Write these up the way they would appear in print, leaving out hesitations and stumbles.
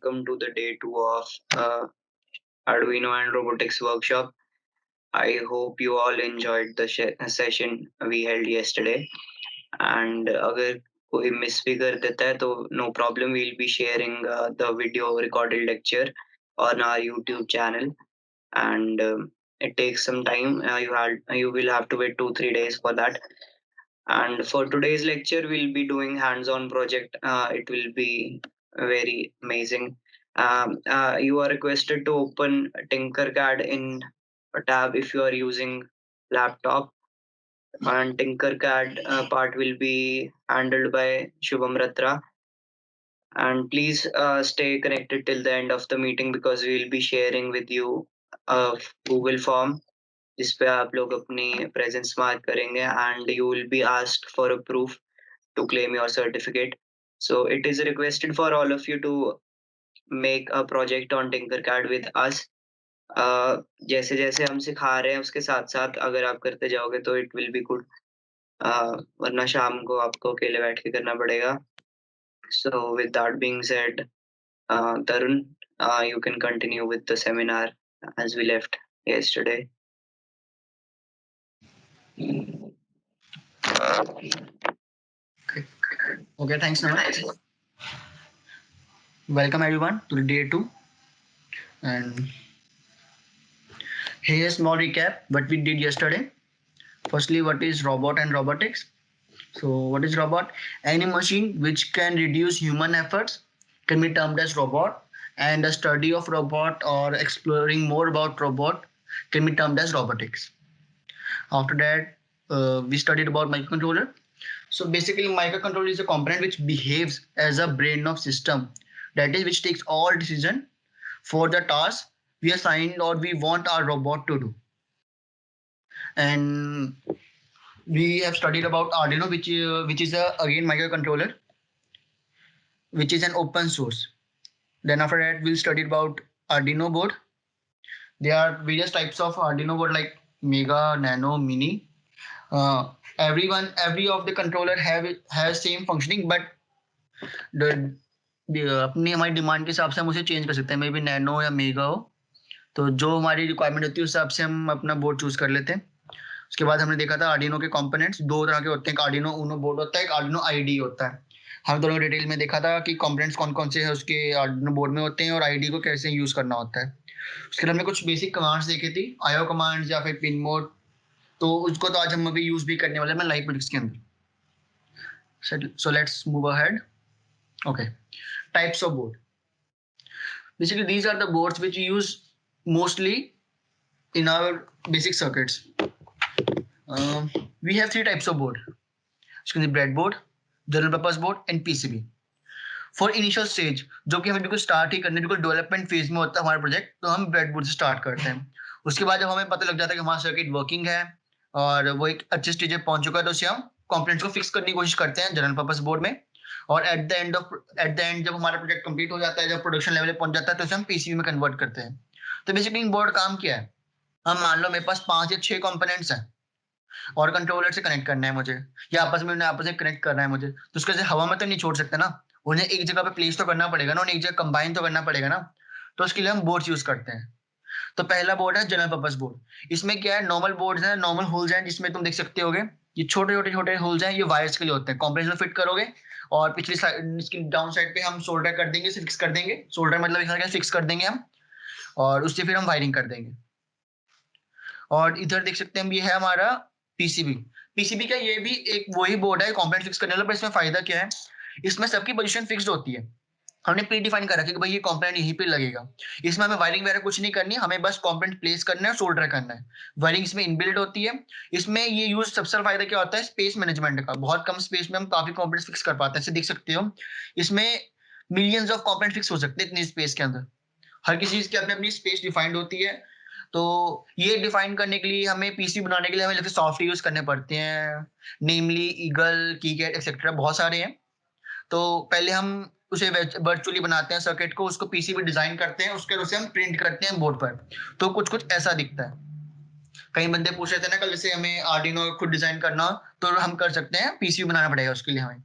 welcome to the day 2 of Arduino and robotics workshop. I hope you all enjoyed the session we held yesterday. And अगर कोई miss भी कर देता है तो no problem, we'll be sharing the video recorded lecture on our YouTube channel. And it takes some time. You will have to wait 2-3 days for that. And for today's lecture, we'll be doing hands-on project. It will be very amazing. You are requested to open Tinkercad in a tab if you are using laptop. And Tinkercad part will be handled by Shubham Ratra. And please stay connected till the end of the meeting because we'll be sharing with you a Google form जिस पे आप लोग अपनी presence mark करेंगे and you will be asked for a proof to claim your certificate. So it is requested for all of you to make a project on Tinkercad with us. जैसे जैसे हम सिखा रहे हैं उसके साथ साथ अगर आप करते जाओगे तो it will be good. वरना शाम को आपको अकेले बैठ के करना पड़ेगा. So with that being said, Tarun, you can continue with the seminar as we left yesterday. Okay, thanks, Naman. Welcome everyone to the day 2. And here's a small recap what we did yesterday. Firstly, what is robot and robotics? So, what is robot? Any machine which can reduce human efforts can be termed as robot, and the study of robot or exploring more about robot can be termed as robotics. After that, we studied about microcontroller. So basically, microcontroller is a component which behaves as a brain of system, that is, which takes all decision for the task we assigned or we want our robot to do. And we have studied about Arduino, which is a again microcontroller, which is an open source. Then after that, we'll study about Arduino board. There are various types of Arduino board like Mega, Nano, Mini. Every of the controller has same functioning, but the अपनी हमारी demand के हिसाब से हम उसे change कर सकते हैं, मे बी नैनो या मेगा हो, तो जो हमारी रिक्वायरमेंट होती है उस हिसाब से हम अपना बोर्ड चूज कर लेते हैं. उसके बाद हमने देखा था आर्डिनो के कंपोनेंट्स दो तरह के होते हैं, एक आर्डिनो ऊनो बोर्ड होता है, एक आर्डिनो आईडी होता है. हम दोनों डिटेल में देखा था कि कंपोनेंट्स कौन कौन से हैं उसके आर्डिनो बोर्ड में होते हैं और आईडी को कैसे यूज करना होता है. उसके बाद हमने कुछ बेसिक कमांड्स देखे थी, आईओ कमांड्स या फिर पिन मोड, तो उसको तो आज हम अभी यूज भी करने वाले हैं लाइव प्रोजेक्ट्स के अंदर. So let's move ahead. Okay, types of board. Basically, these are the boards which we use mostly in our basic circuits. We have 3 types of board. breadboard, general purpose board and PCB. For initial stage, जो कि हमें बिल्कुल start ही करने, बिल्कुल development phase में होता है हमारा प्रोजेक्ट, तो हम ब्रेडबोर्ड से स्टार्ट करते हैं. उसके बाद जब हमें पता लग जाता है कि हमारा सर्किट वर्किंग है और वो एक अच्छे स्टेज पे पहुंच चुका है, तो उसे हम कंपोनेंट्स को फिक्स करने की कोशिश करते हैं जनरल पर्पस बोर्ड में. और एट द एंड जब हमारा प्रोजेक्ट कंप्लीट हो जाता है, जब प्रोडक्शन लेवल पे पहुंच जाता है, तो उसे हम पीसीबी में कन्वर्ट करते हैं. तो बेसिकली इन बोर्ड काम क्या है, हम मान लो मेरे पास 5 या 6 कंपोनेंट्स हैं और कंट्रोलर से कनेक्ट करना है मुझे, या आपस में उन्हें आपस में कनेक्ट करना है मुझे, तो उसको हवा में तो नहीं छोड़ सकते ना, उन्हें एक जगह पे प्लेस तो करना पड़ेगा ना, उन्हें एक जगह कंबाइन तो करना पड़ेगा ना. तो उसके लिए हम बोर्ड यूज करते हैं. तो पहला बोर्ड है जनरल पर्पस बोर्ड. इसमें क्या है, नॉर्मल बोर्ड है, नॉर्मल होल्स हैं, जिसमें तुम देख सकते होगे ये छोटे होल्स हैं, ये वायर्स के लिए होते हैं, कंपोनेंट्स में फिट करोगे और पिछली साइड इसकी डाउन साइड पे हम सोल्डर कर देंगे, फिक्स कर देंगे. सोल्डर मतलब फिक्स कर देंगे हम, और उससे फिर हम वायरिंग कर देंगे. और इधर देख सकते हैं हम, ये है हमारा पीसीबी. पीसीबी का ये भी एक वही बोर्ड है कंपोनेंट फिक्स करने वाला, पर इसमें फायदा क्या है, इसमें सबकी पोजीशन फिक्स्ड होती है. हमने प्री डिफाइन कर रखा है कि भाई ये कंपोनेंट यहीं पे लगेगा. इसमें हमें वायरिंग वगैरह कुछ नहीं करनी है, हमें बस कंपोनेंट प्लेस करना है, सोल्डर करना है. वायरिंग इसमें इनबिल्ट होती है. इसमें ये यूज सबसे फायदा क्या होता है, स्पेस मैनेजमेंट का. बहुत कम स्पेस में हम काफी कंपोनेंट्स फिक्स कर पाते हैं. ऐसे देख सकते हो इसमें मिलियंस ऑफ कंपोनेंट फिक्स हो सकते हैं इतनी स्पेस के अंदर. हर किसी चीज की अपनी अपनी स्पेस डिफाइंड होती है. तो ये डिफाइन करने के लिए हमें पीसी बनाने के लिए हमें सॉफ्टवेयर यूज करने पड़ते हैं, नेमली ईगल, कीकैट एक्सेट्रा, बहुत सारे हैं. तो पहले हम उसे वर्चुअली बनाते हैं सर्किट को, उसको पीसीबी डिजाइन करते हैं, उसके उसे हम प्रिंट करते हैं बोर्ड पर. तो कुछ ऐसा दिखता है. कई बंदे पूछ रहे थे ना कल से हमें आर्डिनो खुद डिजाइन करना, तो हम कर सकते हैं, पीसीबी बनाना पड़ेगा उसके लिए हमें.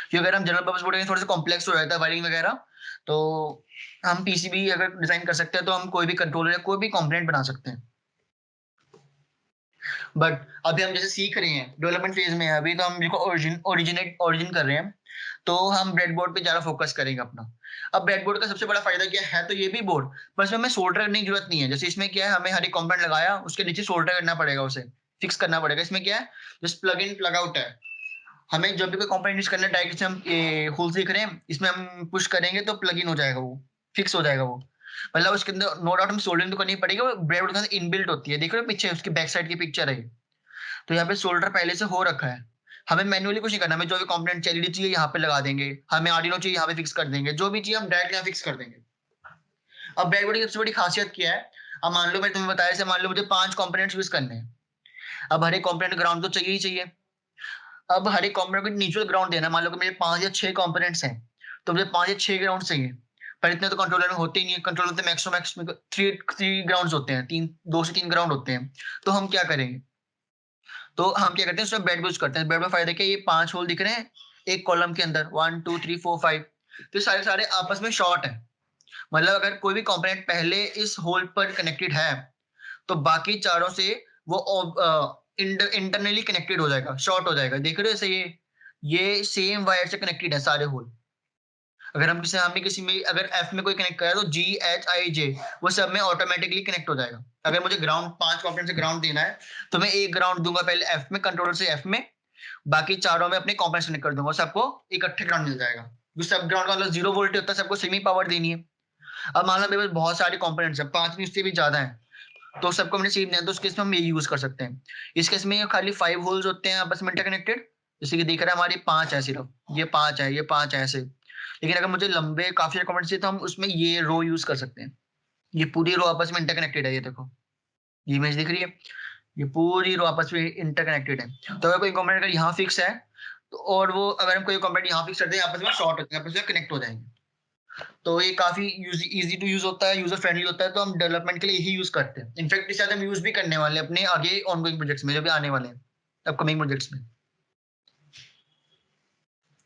क्योंकि अगर हम जनरल पर्पस बोर्ड थोड़ा सा कॉम्प्लेक्स हो जाता है वायरिंग वगैरह, तो हम पीसीबी अगर डिजाइन कर सकते हैं तो हम कोई भी कंट्रोलर या कोई भी कंपोनेंट बना सकते हैं। बट अभी हम जैसे सीख रहे हैं, डेवलपमेंट फेज में है अभी, तो हम बिल्कुल ओरिजिन कर रहे हैं, तो हम ब्रेडबोर्ड पे ज्यादा फोकस करेंगे अपना। अब ब्रेडबोर्ड का सबसे बड़ा फायदा क्या है, तो ये भी बोर्ड, पर इसमें हमें सोल्डर करने की जरूरत नहीं है। जैसे इसमें क्या है, हमें हर एक कंपोनेंट लगाया, उसके नीचे सोल्डर करना पड़ेगा, उसे फिक्स करना पड़ेगा। इसमें क्या है, just plug in plug out है। हमें जब भी कोई कंपोनेंट यूज करना है, डायरेक्ट हम होल सीख रहे हैं, इसमें हम पुश करेंगे तो प्लग इन हो जाएगा, वो फिक्स हो जाएगा वो। मतलब उसके अंदर नो डाउट हम सोल्डरिंग तो करनी पड़ेगी, वो ब्रेडबोर्ड के अंदर इनबिल्ट होती है। देख रहे हो पीछे उसके बैक साइड की पिक्चर है, तो यहाँ पे सोल्डर पहले से हो रखा है। हमें मैन्युअली कुछ नहीं करना, हमें जो भी कंपोनेंट एलईडी चाहिए यहाँ पे लगा देंगे, हमें आर्डिनो चाहिए यहाँ पे फिक्स कर देंगे, जो भी चाहिए हम डायरेक्ट यहाँ फिक्स कर देंगे। अब ब्रेडबोर्ड की सबसे बड़ी खासियत क्या है, अब मान लो मैं तुम्हें बताया, जैसे मान लो मुझे 5 कंपोनेंट्स यूज करने हैं। अब हर एक कंपोनेंट ग्राउंड तो चाहिए ही चाहिए। अब हर एक कंपोनेंट को नेचुरल ग्राउंड देना है। मान लो कि मेरे 5 या 6 कंपोनेंट्स हैं, तो मुझे 5 या 6 ग्राउंड चाहिए। पर इतने तो कंट्रोलर में होते ही नहीं है, कंट्रोलर में मैक्स थ्री थ्री ग्राउंड होते हैं, 2 से 3 ग्राउंड होते हैं। तो हम क्या करेंगे, तो हम क्या करते हैं, उसमें बेड यूज करते हैं। बेड में फायदा क्या है, ये 5 होल दिख रहे हैं एक कॉलम के अंदर, 1 2 3 4 5, तो सारे सारे आपस में शॉर्ट है। मतलब अगर कोई भी कंपोनेंट पहले इस होल पर कनेक्टेड है, तो बाकी चारों से वो इंटरनली कनेक्टेड हो जाएगा, शॉर्ट हो जाएगा। देख रहे हो, जैसे ये सेम वायर से कनेक्टेड है सारे होल। अगर हम किसी में अगर एफ में कोई कनेक्ट करा, तो GHIJ वो सब में ऑटोमेटिकली कनेक्ट हो जाएगा। अगर मुझे ग्राउंड 5 कंपोनेंट से ग्राउंड देना है, तो मैं एक ग्राउंड दूंगा पहले एफ में, कंट्रोलर से एफ में, बाकी चारों में अपने कंपोनेंट कनेक्ट कर दूंगा, सबको इकट्ठे ग्राउंड मिल जाएगा। सब ग्राउंड का मतलब 0 वोल्ट होता है, सबको सेमी पावर देनी है। अब मान लो मेरे पास बहुत सारे कंपोनेंट्स हैं, 5 नहीं उससे भी ज्यादा है, तो सबको हमने सेम दिया, तो उस केस में हम ये यूज कर सकते हैं। इस केस में खाली 5 होल्स होते हैं आपस में इंटरकनेक्टेड, जैसे कि दिख रहा है हमारी 5 है सिर्फ, ये 5 है, ये 5 है ऐसे। लेकिन अगर मुझे लंबे काफी कंपोनेंट्स चाहिए, तो हम उसमें ये रो यूज कर सकते हैं। ये पूरी रो आपस में इंटरकनेक्टेड है, ये देखो, ये इमेज दिख रही है, ये पूरी रो आपस में इंटरकनेक्टेड है। तो अगर कोई कंपोनेंट अगर यहाँ फिक्स है, तो और वो अगर हम कोई कंपोनेंट यहाँ फिक्स करते हैं, आपस में शॉर्ट होते हैं, आपस में कनेक्ट हो जाएंगे। तो ये काफी इजी टू यूज होता है, यूजर फ्रेंडली होता है, तो हम डेवलपमेंट के लिए यही यूज करते हैं। इनफैक्ट इसके साथ हम यूज भी करने वाले हैं अपने आगे ऑनगोइंग प्रोजेक्ट्स में, जो भी आने वाले हैं अपकमिंग प्रोजेक्ट्स में।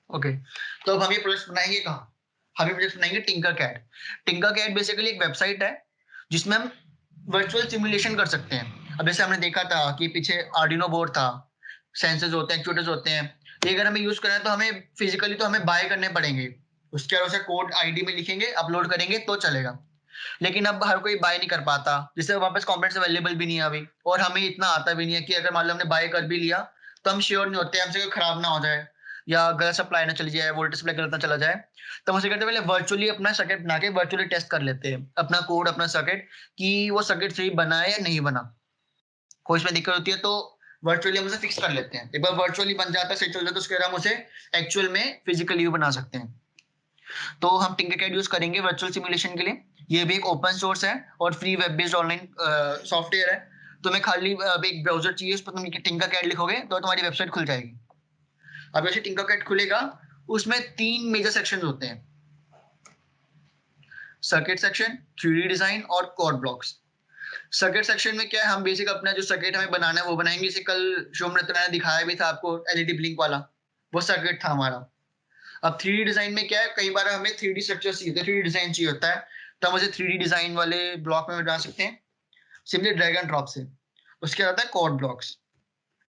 ओके, तो अब हम ये प्रोजेक्ट बनाएंगे कहाँ, हम ये प्रोजेक्ट बनाएंगे Tinkercad. Tinkercad basically एक वेबसाइट है, जिसमें हम वर्चुअल सिमुलेशन कर सकते हैं। अब जैसे हमने देखा था कि पीछे आर्डिनो बोर्ड था, सेंसर्स होते हैं, एक्चुएटर्स होते हैं, ये अगर हमें यूज करना है, तो हमें फिजिकली तो हमें बाय करने पड़ेंगे। उसके बाद उसे कोड आईडी में लिखेंगे, अपलोड करेंगे तो चलेगा। लेकिन अब हर कोई बाय नहीं कर पाता, जिससे वापस कंपोनेंट्स अवेलेबल भी नहीं है अभी, और हमें इतना आता भी नहीं है कि अगर मान लो हमने बाय कर भी लिया, तो हम श्योर नहीं होते हमसे कोई खराब ना हो जाए, या गलत सप्लाई ना चली जाए, वोल्टेज सप्लाई गलत ना चला जाए। तो हम उसे करते पहले वर्चुअली अपना सर्किट बना के वर्चुअली टेस्ट कर लेते हैं अपना कोड, अपना सर्किट, कि वो सर्किट सही बना है या नहीं बना। कोई इसमें दिक्कत होती है तो वर्चुअली हम उसे फिक्स कर लेते हैं। एक बार वर्चुअली बन जाता है, सही चल जाता है, तो उसके बाद हम उसे एक्चुअल में फिजिकली भी बना सकते हैं। तो हम टिंकरकैड यूज करेंगे वर्चुअल सिमुलेशन के लिए। ये भी एक ओपन सोर्स है और free web based online software है। तुम्हें खाली एक ब्राउजर चाहिए, उस पर तुम टिंकरकैड लिखोगे तो तुम्हारी वेबसाइट खुल जाएगी। अब जैसे टिंकरकैड खुलेगा, उसमें 3 मेजर सेक्शन होते हैं, सर्किट सेक्शन, 3D डिजाइन और कोड ब्लॉक्स। सर्किट सेक्शन में क्या है, हम बेसिक अपना जो सर्किट हमें बनाना है वो बनाएंगे। जैसे कल शुभम रत्न ने दिखाया भी था आपको, एलईडी ब्लिंक वाला, वो सर्किट था हमारा। अब 3D डिजाइन में क्या है, कई बार हमें 3D स्ट्रक्चर चाहिए होता है, 3D डिजाइन चाहिए होता है, तो हम उसे 3D डिजाइन वाले ब्लॉक में बना सकते हैं, सिंपली ड्रैग एंड ड्रॉप से। उसके बाद आता है कोड ब्लॉक्स,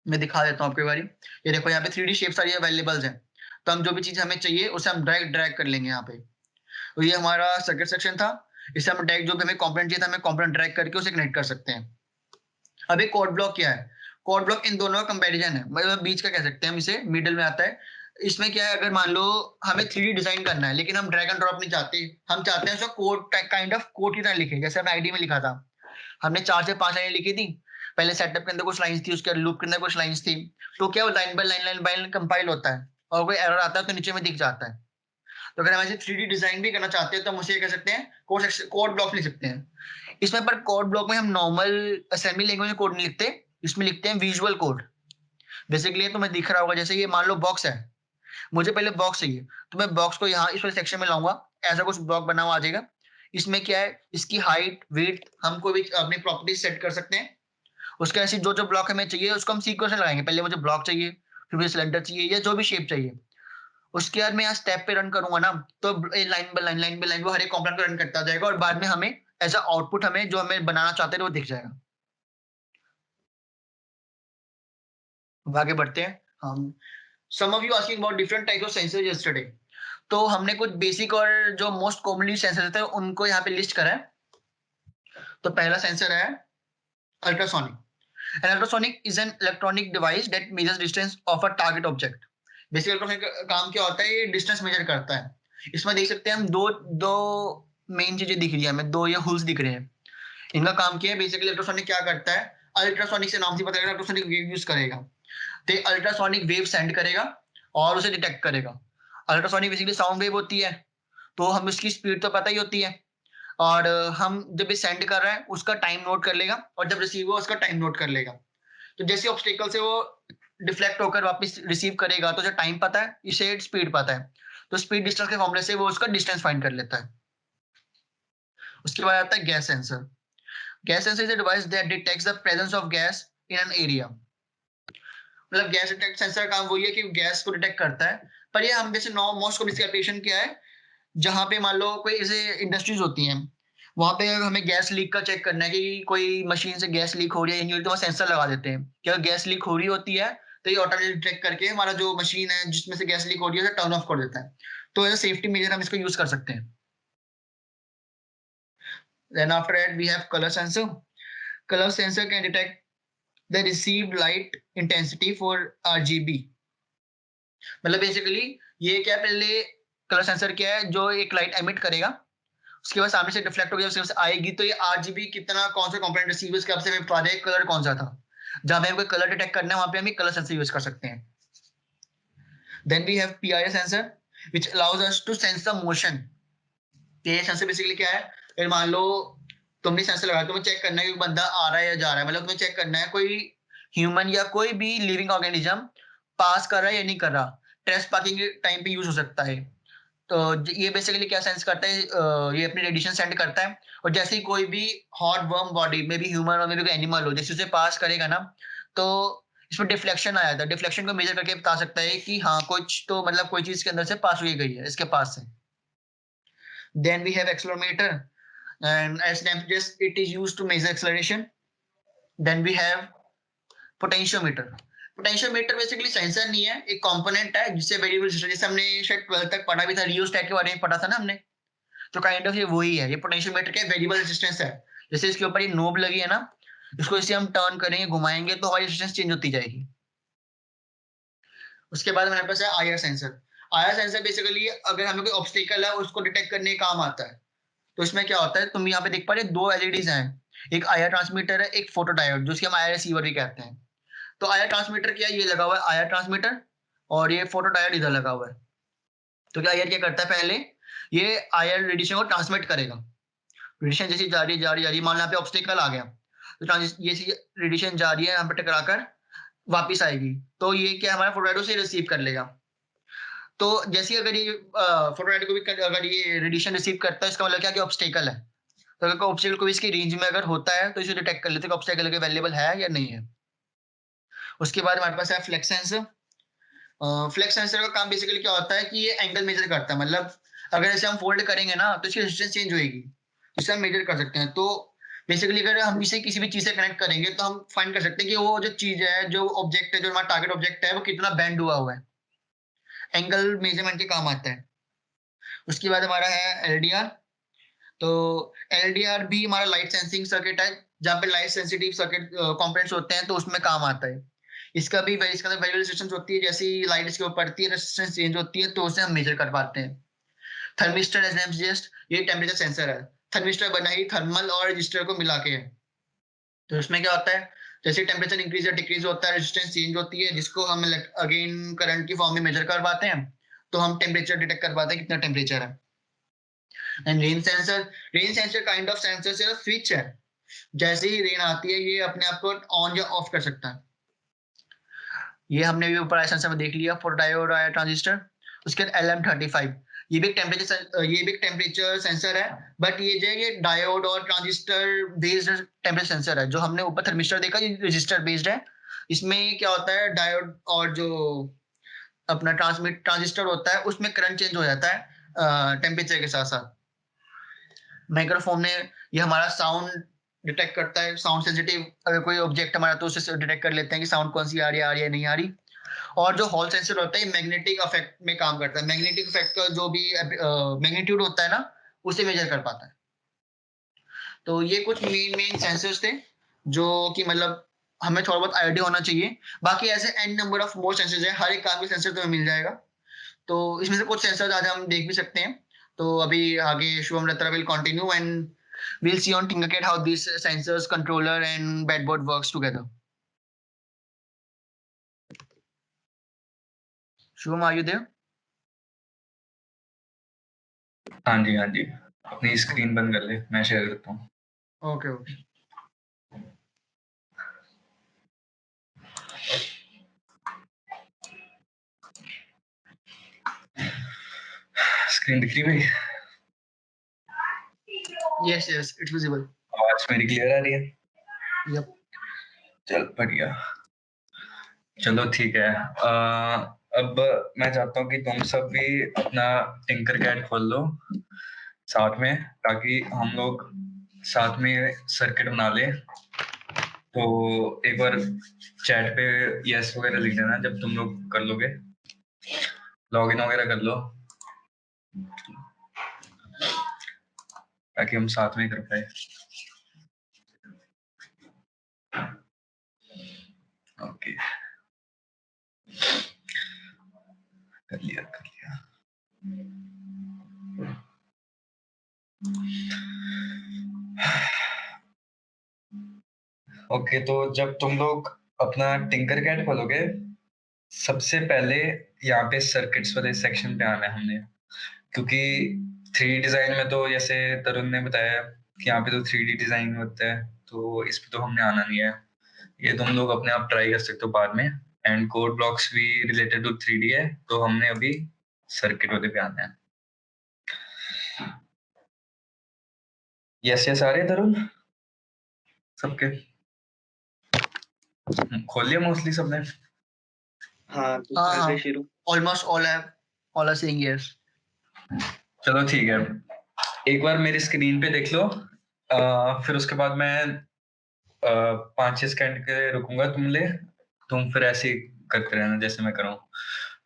मैं दिखा देता हूँ आपको बारी। ये देखो, यहाँ पे 3D शेप सारी अवेलेबल है, तो हम जो भी चीज हमें चाहिए उसे हम ड्रैग ड्रैग कर लेंगे यहाँ पे। तो ये हमारा सर्किट सेक्शन था। इससे हम डायरेक्ट जो भी हमें कंपोनेंट चाहिए था, हमें कंपोनेंट ड्रैग करके उसे कनेक्ट कर सकते हैं। अब एक कोड ब्लॉक क्या है, कोड ब्लॉक इन दोनों का कंपैरिजन है, मतलब बीच का कह सकते हैं हम इसे, मिडिल में आता है। इसमें क्या है, अगर मान लो हमें 3D डिजाइन करना है, लेकिन हम ड्रैग एंड ड्रॉप नहीं चाहते, हम चाहते हैं उसका कोड काइंड ऑफ कोड की तरह लिखे, जैसे हमने आईडी में लिखा था। हमने 4 से 5 लाइनें लिखी थी, पहले सेटअप के अंदर कुछ लाइंस थी, उसके लूप के अंदर कुछ लाइंस थी। तो क्या वो लाइन बाय लाइन कंपाइल होता है, और कोई एरर आता है तो नीचे में दिख जाता है। तो अगर हम ऐसे 3D डिजाइन भी करना चाहते हैं, तो हम उसे कह सकते हैं कोड ब्लॉक लिख सकते हैं इसमें। पर कोड ब्लॉक में हम नॉर्मल असेंबली लैंग्वेज में कोड नहीं लिखते, इसमें लिखते हैं विजुअल कोड। बेसिकली तो मैं दिख रहा होगा, जैसे ये मान लो बॉक्स है, मुझे पहले बॉक्स चाहिए, तो मैं बॉक्स को यहाँ इस वाले सेक्शन में लाऊंगा, ऐसा कुछ ब्लॉक बना हुआ आ जाएगा। इसमें क्या है, इसकी हाइट वेट हम कोई भी अपनी प्रॉपर्टी सेट कर सकते हैं। उसके ऐसे जो जो ब्लॉक हमें चाहिए उसको हम सीक्वेंस में लगाएंगे, पहले मुझे ब्लॉक चाहिए, फिर मुझे सिलेंडर चाहिए, या जो भी शेप चाहिए, उसके बाद मैं यहाँ स्टेप पे रन करूंगा ना, तो लाइन बाय लाइन वो हर एक कंपोनेंट को रन करता जाएगा और बाद में हमें एज अ आउटपुट हमें जो हमें बनाना चाहते हैं वो दिख जाएगा। अब आगे बढ़ते हैं हम। Some of you asking about different type of sensor yesterday. तो हमने कुछ बेसिक और जो मोस्ट कॉमनली सेंसर होते हैं उनको यहाँ पे लिस्ट करा है। तो पहला सेंसर है ultrasonic. An ultrasonic is an electronic device that measures distance of a target object. Basically ultrasonic का काम क्या होता है, ये डिस्टेंस मेजर करता है। इसमें देख सकते हैं हम दो दो मेन चीजें दिख रही है हमें, दो ये हुल्स दिख रहे हैं। इनका काम क्या है, बेसिकली अल्ट्रासोनिक क्या करता है, अल्ट्रासोनिक से नाम से पता चलेगा अल्ट्रासोनिक वेव यूज करेगा। तो अल्ट्रासोनिक वेव सेंड करेगा और उसे डिटेक्ट करेगा। अल्ट्रासोनिक बेसिकली साउंड वेव होती है, तो हम उसकी स्पीड तो पता ही होती है, और हम जब ये सेंड कर रहा है उसका टाइम नोट कर लेगा और जब रिसीव हुआ उसका टाइम नोट कर लेगा। तो जैसे ऑब्स्टेकल से वो डिफ्लेक्ट होकर वापस रिसीव करेगा तो जो टाइम पता है, इसे स्पीड पता है, तो स्पीड डिस्टेंस के फॉर्मूले से वो उसका डिस्टेंस फाइंड कर लेता है। उसके बाद आता है gas sensor. Gas sensor is a device that detects the presence of gas in an area. मतलब गैस डिटेक्ट सेंसर का काम वही है कि गैस को डिटेक्ट करता है। पर ये हम जैसे मोस्ट कॉमन एप्लीकेशन क्या है, जहां पे मान लो कोई ऐसे इंडस्ट्रीज होती हैं, वहां पे हमें गैस लीक का चेक करना है कि कोई मशीन से गैस लीक हो रही है या नहीं हो रही, तो वहाँ सेंसर लगा देते हैं कि अगर गैस लीक हो रही होती है तो ये ऑटोमेटिक डिटेक्ट करके हमारा जो मशीन है जिसमें से गैस लीक हो रही है उसे टर्न ऑफ कर देता है। तो एज सेफ्टी मेजर हम इसको यूज कर सकते हैं। Then after that we have colour sensor. Colour sensor can detect the received light intensity for RGB। मतलब बेसिकली ये क्या है, पहले कलर सेंसर क्या है, जो एक लाइट एमिट करेगा, उसके बाद सामने से रिफ्लेक्ट होकर उसके पास आएगी, तो ये RGB कितना कौन सा कंपोनेंट रिसीव उसके आपसे हमें बता देगा कलर कौन सा था। जहां पे हमको कलर डिटेक्ट करना है वहां पे हम कलर सेंसर यूज कर सकते हैं। Then we have PIR sensor which allows us to sense the motion. ये सेंसर बेसिकली क्या है, फिर मान लो तुमने सेंसर लगाया, तुम्हें चेक करना है कि बंदा आ रहा है या जा रहा है, मतलब तुम्हें चेक करना है कोई ह्यूमन या कोई भी लिविंग ऑर्गेनिज्म पास कर रहा है या नहीं कर रहा। ट्रेस पार्किंग के टाइम पे यूज हो सकता है। तो ये बेसिकली क्या सेंस करता है, ये अपनी रेडिएशन सेंड करता है, और जैसे ही कोई भी हॉट वर्म बॉडी में भी ह्यूमन और में भी कोई एनिमल हो, जैसे उसे पास करेगा ना, तो इसमें डिफ्लेक्शन आया था, डिफ्लेक्शन को मेजर करके बता सकता है कि हाँ कुछ तो मतलब कोई चीज के अंदर से पास हुई गई है इसके पास से। Then we have accelerometer and as just it is used to measure acceleration. Then we have potentiometer. Potentiometer basically sensor नहीं है, एक कंपोनेंट है जिससे वेरिएबल रेजिस्टेंस, जैसे हमने शायद 12 तक पढ़ा भी था, रियोस्टेट के बारे में पढ़ा था ना हमने, तो काइंड ऑफ ये वही है। ये पोटेंशियोमीटर के वेरिएबल रेजिस्टेंस है। जैसे इसके ऊपर ये नोब लगी है ना, इसको इसे हम टर्न करेंगे घुमाएंगे तो हमारी रेजिस्टेंस चेंज होती जाएगी। उसके बाद हमारे पास है IR sensor. IR sensor basically अगर हमें कोई ऑब्स्टेकल है उसको डिटेक्ट करने का काम आता है। तो इसमें क्या होता है, तुम यहाँ पे देख पा रहे दो LEDs हैं, एक IR ट्रांसमीटर है, एक फोटो डायोड, जो हम IR रिसीवर भी कहते हैं। तो IR ट्रांसमीटर क्या है, ये लगा हुआ है IR ट्रांसमीटर, और ये फोटो डायोड इधर लगा हुआ है। तो क्या IR क्या करता है, पहले ये IR रेडिएशन को ट्रांसमिट करेगा। रेडिएशन जैसी जा रही है, मान लो यहाँ पे ऑब्स्टेकल आ गया, तो ये रेडिएशन जा रही है, यहाँ पे टकराकर वापिस आएगी, तो ये क्या हमारा फोटो डायोड से रिसीव कर लेगा। तो जैसे अगर ये फोटो डायोड को भी अगर ये रेडिएशन रिसीव करता है, इसका मतलब क्या कि ऑब्स्टेकल है, तो अगर ऑब्स्टेकल को इसकी रेंज में अगर होता है तो इसे डिटेक्ट कर लेते हैं कि ऑब्स्टेकल अवेलेबल है या नहीं है। उसके बाद हमारे पास है फ्लेक्स सेंसर। फ्लेक्स सेंसर का काम बेसिकली क्या होता है कि ये एंगल मेजर करता है, मतलब अगर ऐसे हम फोल्ड करेंगे ना तो इसकी रेजिस्टेंस चेंज होगी, जिससे हम मेजर कर सकते हैं। तो बेसिकली अगर हम इसे किसी भी चीज से कनेक्ट करेंगे तो हम फाइंड कर सकते हैं कि वो जो चीज है, जो ऑब्जेक्ट है, जो हमारा टारगेट ऑब्जेक्ट है, वो कितना बेंड हुआ है। एंगल मेजरमेंट के काम आता है। उसके बाद हमारा है LDR। तो LDR भी हमारा लाइट सेंसिंग सर्किट है, जहाँ पे लाइट सेंसिटिव सर्किट कंपोनेंट्स होते हैं, तो उसमें काम आता है। इसका भी इसके अंदर वेरिएबल रेजिस्टेंस होती है, जैसे ही लाइट इसके ऊपर पड़ती है रेजिस्टेंस चेंज होती है, तो उसे हम मेजर कर पाते हैं। थर्मिस्टर एज नेम सजेस्ट, ये टेम्परेचर सेंसर है। थर्मिस्टर बना ही थर्मल और रजिस्टर को मिला के है। तो इसमें क्या होता है, जैसे टेम्परेचर इंक्रीज या डिक्रीज होता है, रेजिस्टेंस चेंज होती है, जिसको हम अगेन करंट की फॉर्म में मेजर कर पाते हैं, तो हम टेम्परेचर डिटेक्ट कर पाते हैं कितना टेम्परेचर है। And rain sensor kind of sensor से स्विच है, जैसे ही रेन आती है ये अपने आप को ऑन या ऑफ कर सकता है। ये हमने भी ऊपर सेंसर में देख लिया, फोटोडायोड आया ट्रांजिस्टर। उसके बाद LM35, ये भी एक टेम्परेचर सेंसर है, बट ये जो है ये डायोड और ट्रांजिस्टर बेस्ड टेम्परेचर सेंसर है। जो हमने ऊपर थर्मिस्टर देखा ये रजिस्टर बेस्ड है। इसमें क्या होता है, डायोड और जो अपना ट्रांजिस्टर होता है, उसमें करंट चेंज हो जाता है टेम्परेचर के साथ साथ। माइक्रोफोन में ये हमारा साउंड डिटेक्ट करता है, साउंड सेंसिटिव अगर कोई ऑब्जेक्ट हमारा, तो उससे डिटेक्ट कर लेते हैं कि साउंड कौन सी आ रही है नहीं आ रही। और जो हॉल सेंसर होता है, मैग्नेटिक इफेक्ट में काम करता है। मैग्नेटिक इफेक्ट का जो भी मैग्नीट्यूड होता है ना, उसे मेजर कर पाता है। तो ये कुछ मेन सेंसर्स थे जो कि मतलब हमें थोड़ा बहुत आइडिया होना चाहिए। बाकी ऐसे n number of more sensors है, हर एक काम के सेंसर तुम्हें मिल जाएगा। तो इसमें से कुछ सेंसर्स आज हम देख भी सकते हैं। तो अभी आगे Shubham Ratra will continue and we'll see on Tinkercad how these sensors, controller, and breadboard works together. Shubham, are you there? हाँ जी हाँ जी, अपनी स्क्रीन बंद कर ले, मैं शेयर करता हूँ। Okay okay. स्क्रीन दिख रही भाई? Yes, yes, it's visible. आवाज मेरी क्लियर आ रही है? Yep. चल बढ़िया, चलो ठीक है। अब मैं चाहता हूँ कि तुम सब भी अपना टिंकरकैड खोल लो साथ में, ताकि हम लोग साथ में सर्किट बना ले। तो एक बार चैट पे यस वगैरह लिख देना जब तुम लोग कर लोगे, लॉगिन वगैरह कर लो, ताकि हम साथ में कर पाए। ओके, कर लिया। ओके, तो जब तुम लोग अपना टिंकरकैड खोलोगे, सबसे पहले यहाँ पे सर्किट्स वाले सेक्शन पे आना है हमने, क्योंकि 3D डिजाइन में तो जैसे तरुण ने बताया कि यहाँ पे तो 3D डिजाइन होता है, तो इस पे तो हमने आना नहीं है। ये तुम लोग अपने आप ट्राई कर सकते हो बाद में। एंड कोड ब्लॉक्स भी रिलेटेड टू 3D है, तो हमने अभी सर्किट वाले पे आना है। यस यस, आ रहे हैं तरुण सबके? खोल लिया मोस्टली सबने? हाँ तो कर दे शुरू। Almost all are saying yes. चलो ठीक है, एक बार मेरी स्क्रीन पे देख लो, फिर उसके बाद मैं 5-6 सेकंड के लिए रुकूंगा, तुम फिर ऐसे ही करते रहना जैसे मैं करूँ।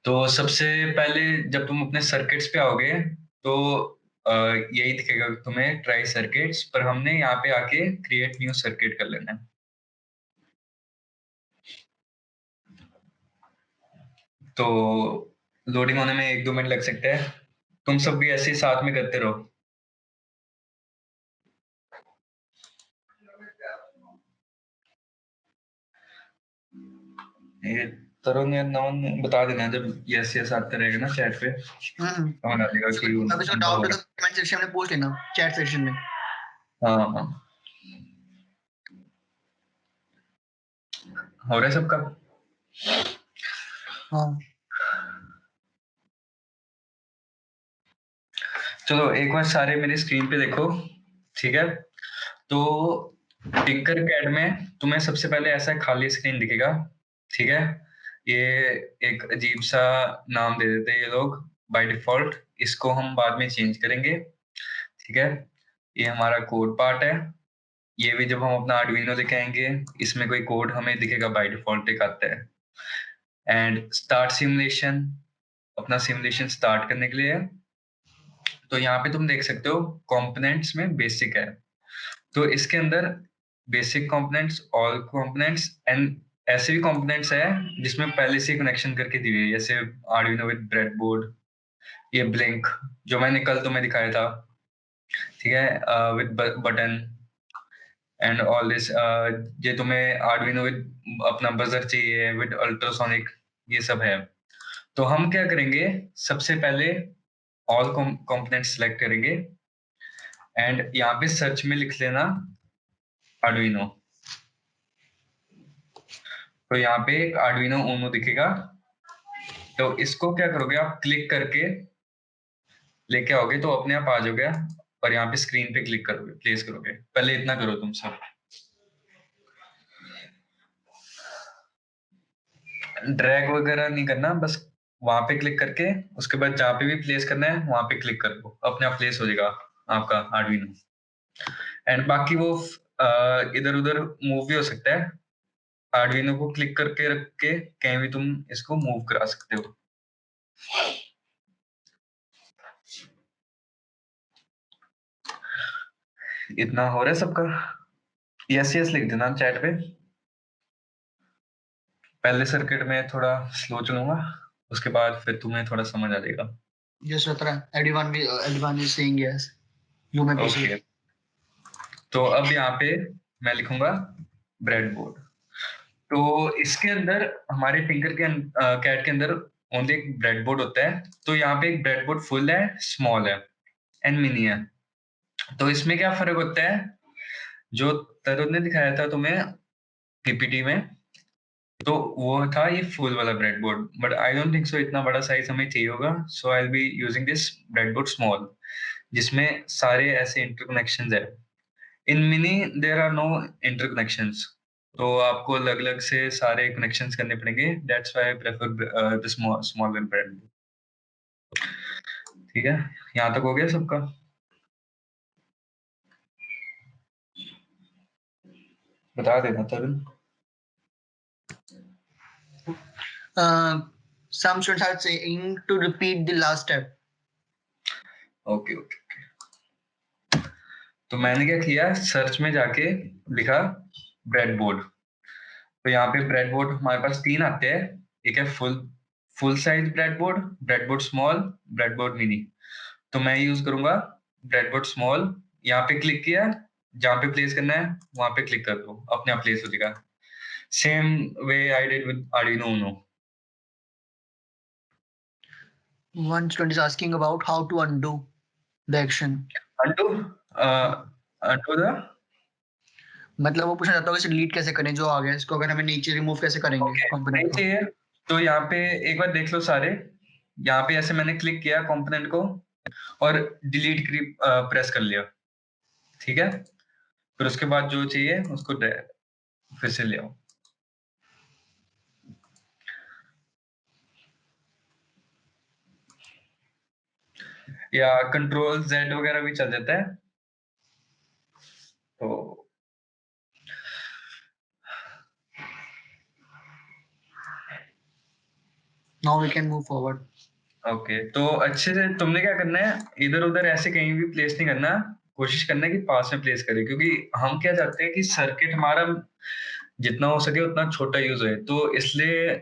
तो सबसे पहले जब तुम अपने सर्किट्स पे आओगे, तो यही दिखेगा तुम्हें, ट्राई सर्किट्स, पर हमने यहाँ पे आके क्रिएट न्यू सर्किट कर लेना है। तो लोडिंग होने में 1-2 मिनट लग सकते हैं, तुम सब भी ऐसे ही साथ में करते रहो। ये तरुण या नौन बता देना जब यस यस आते रहेगा ना चैट पे, तो बता देगा कि अभी जो डाउट है तो कमेंट सेक्शन में पूछ लेना, चैट सेक्शन में। हाँ हाँ, हो रहा है सबका? हाँ चलो एक बार सारे मेरी स्क्रीन पे देखो, ठीक है? तो टिंकरकैड में तुम्हें सबसे पहले ऐसा खाली स्क्रीन दिखेगा, ठीक है? ये एक अजीब सा नाम दे देते हैं ये लोग बाय डिफॉल्ट, इसको हम बाद में चेंज करेंगे, ठीक है? ये हमारा कोड पार्ट है, ये भी जब हम अपना आर्डुइनो लेके आएंगे, इसमें कोई कोड हमें दिखेगा बाय डिफॉल्ट एक आता है। एंड स्टार्ट सिमुलेशन, अपना सिमुलेशन स्टार्ट करने के लिए है। तो यहाँ पे तुम देख सकते हो कंपोनेंट्स में बेसिक है, तो इसके अंदर basic components, all components and ऐसे भी कंपोनेंट्स है जिसमें पहले से कनेक्शन करके दी हुई है, जैसे आर्डुइनो विद ब्रेडबोर्ड, ये ब्लिंक जो मैंने कल तुम्हें दिखाया था, ठीक है, with button and all this. ये तुम्हें आर्डुइनो विद अपना बजर चाहिए विद अल्ट्रासोनिक, ये सब है। तो हम क्या करेंगे, सबसे पहले ऑल कंपोनेंट्स सेलेक्ट करेंगे एंड यहाँ पे सर्च में लिख लेना आर्डुइनो। तो यहाँ पे एक आर्डुइनो ऊनो दिखेगा, तो इसको क्या करोगे आप, क्लिक करके लेके आओगे तो अपने आप आ जाओगे, और यहाँ पे स्क्रीन पे क्लिक करोगे, प्लेस करोगे। पहले इतना करो तुम सब, ड्रैग वगैरह नहीं करना, बस वहां पे क्लिक करके उसके बाद जहाँ पे भी प्लेस करना है वहां पे क्लिक कर दो, अपने आप प्लेस हो जाएगा आपका आर्डुइनो। एंड बाकी वो इधर उधर मूव भी हो सकता है, आर्डुइनो को क्लिक करके रख के कहीं भी तुम इसको मूव करा सकते हो। इतना हो रहा है सबका? यस यस लिख देना चैट पे। पहले सर्किट में थोड़ा स्लो चलूंगा, उसके बाद फिर तुम्हें थोड़ा समझ आ जाएगा। Yes, Ratra. Everyone is saying yes. You may proceed. Okay, तो अब यहाँ पे मैं लिखूंगा ब्रेडबोर्ड। तो इसके अंदर हमारे टिंकर के कैट के अंदर ओनली एक ब्रेडबोर्ड होता है। तो यहाँ पे एक ब्रेडबोर्ड फुल है, स्मॉल है एंड मिनी है। तो इसमें क्या फर्क होता है? जो तरुण ने दिखाया था तुम्हें पीपीटी में, तो वो था ये फुल वाला breadboard, but I don't think so इतना बड़ा साइज हमें चाहिए होगा। So I will be using this breadboard small, जिसमें सारे ऐसे इंटरकनेक्शंस है। In mini there are no interconnections, तो आपको अलग अलग से सारे कनेक्शंस करने पड़ेंगे। That's why I prefer the small breadboard. ठीक है, यहाँ तक हो गया सबका? बता देना Tarun. Some students are saying to repeat the last step. Okay okay, तो मैंने क्या किया, सर्च में जाके लिखा ब्रेडबोर्ड। तो यहाँ पे ब्रेडबोर्ड हमारे पास 3 आते हैं। एक है full size breadboard, breadboard small, breadboard mini. तो मैं यूज करूंगा ब्रेडबोर्ड स्मॉल। यहाँ पे क्लिक किया, जहाँ पे प्लेस करना है वहां पे क्लिक कर दो, अपने आप प्लेस हो जाएगा। Same way I did with Arduino Uno. One student is asking about how to undo the action. undo undo the मतलब वो पूछना चाहता है कि डिलीट कैसे करें जो आ गया, इसको अगर हमें नीचे रिमूव कैसे करेंगे कंपोनेंट नहीं को। चाहिए तो यहाँ पे एक बार देख लो सारे। यहाँ पे ऐसे मैंने क्लिक किया कंपोनेंट को और डिलीट प्रेस कर लिया, ठीक है। फिर उसके बाद जो चाहिए उसको फिर से ले आओ, या कंट्रोल Z वगैरह भी चल जाता है। तो Now we can move forward. Okay, तो अच्छे से तुमने क्या करना है, इधर उधर ऐसे कहीं भी प्लेस नहीं करना, कोशिश करना है कि पास में प्लेस करें, क्योंकि हम क्या चाहते हैं कि सर्किट हमारा जितना हो सके उतना छोटा यूज हो। तो इसलिए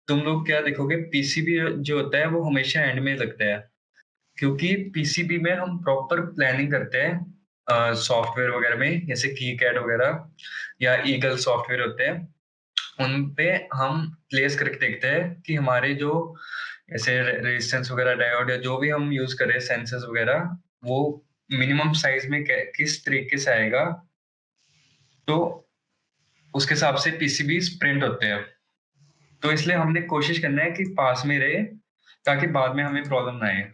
तुम लोग क्या देखोगे, पीसीबी जो होता है वो हमेशा एंड में लगता है, क्योंकि पीसीबी में हम प्रॉपर प्लानिंग करते हैं सॉफ्टवेयर वगैरह में, जैसे की कैड वगैरह या ईगल सॉफ्टवेयर होते हैं, उन पे हम प्लेस करके देखते हैं कि हमारे जो ऐसे रेजिस्टेंस वगैरह, डायोड या जो भी हम यूज करें, सेंसर्स वगैरह, वो मिनिमम साइज में किस तरीके से आएगा। तो उसके हिसाब से पीसीबी प्रिंट होते हैं। तो इसलिए हमने कोशिश करना है कि पास में रहे, ताकि बाद में हमें प्रॉब्लम ना आए।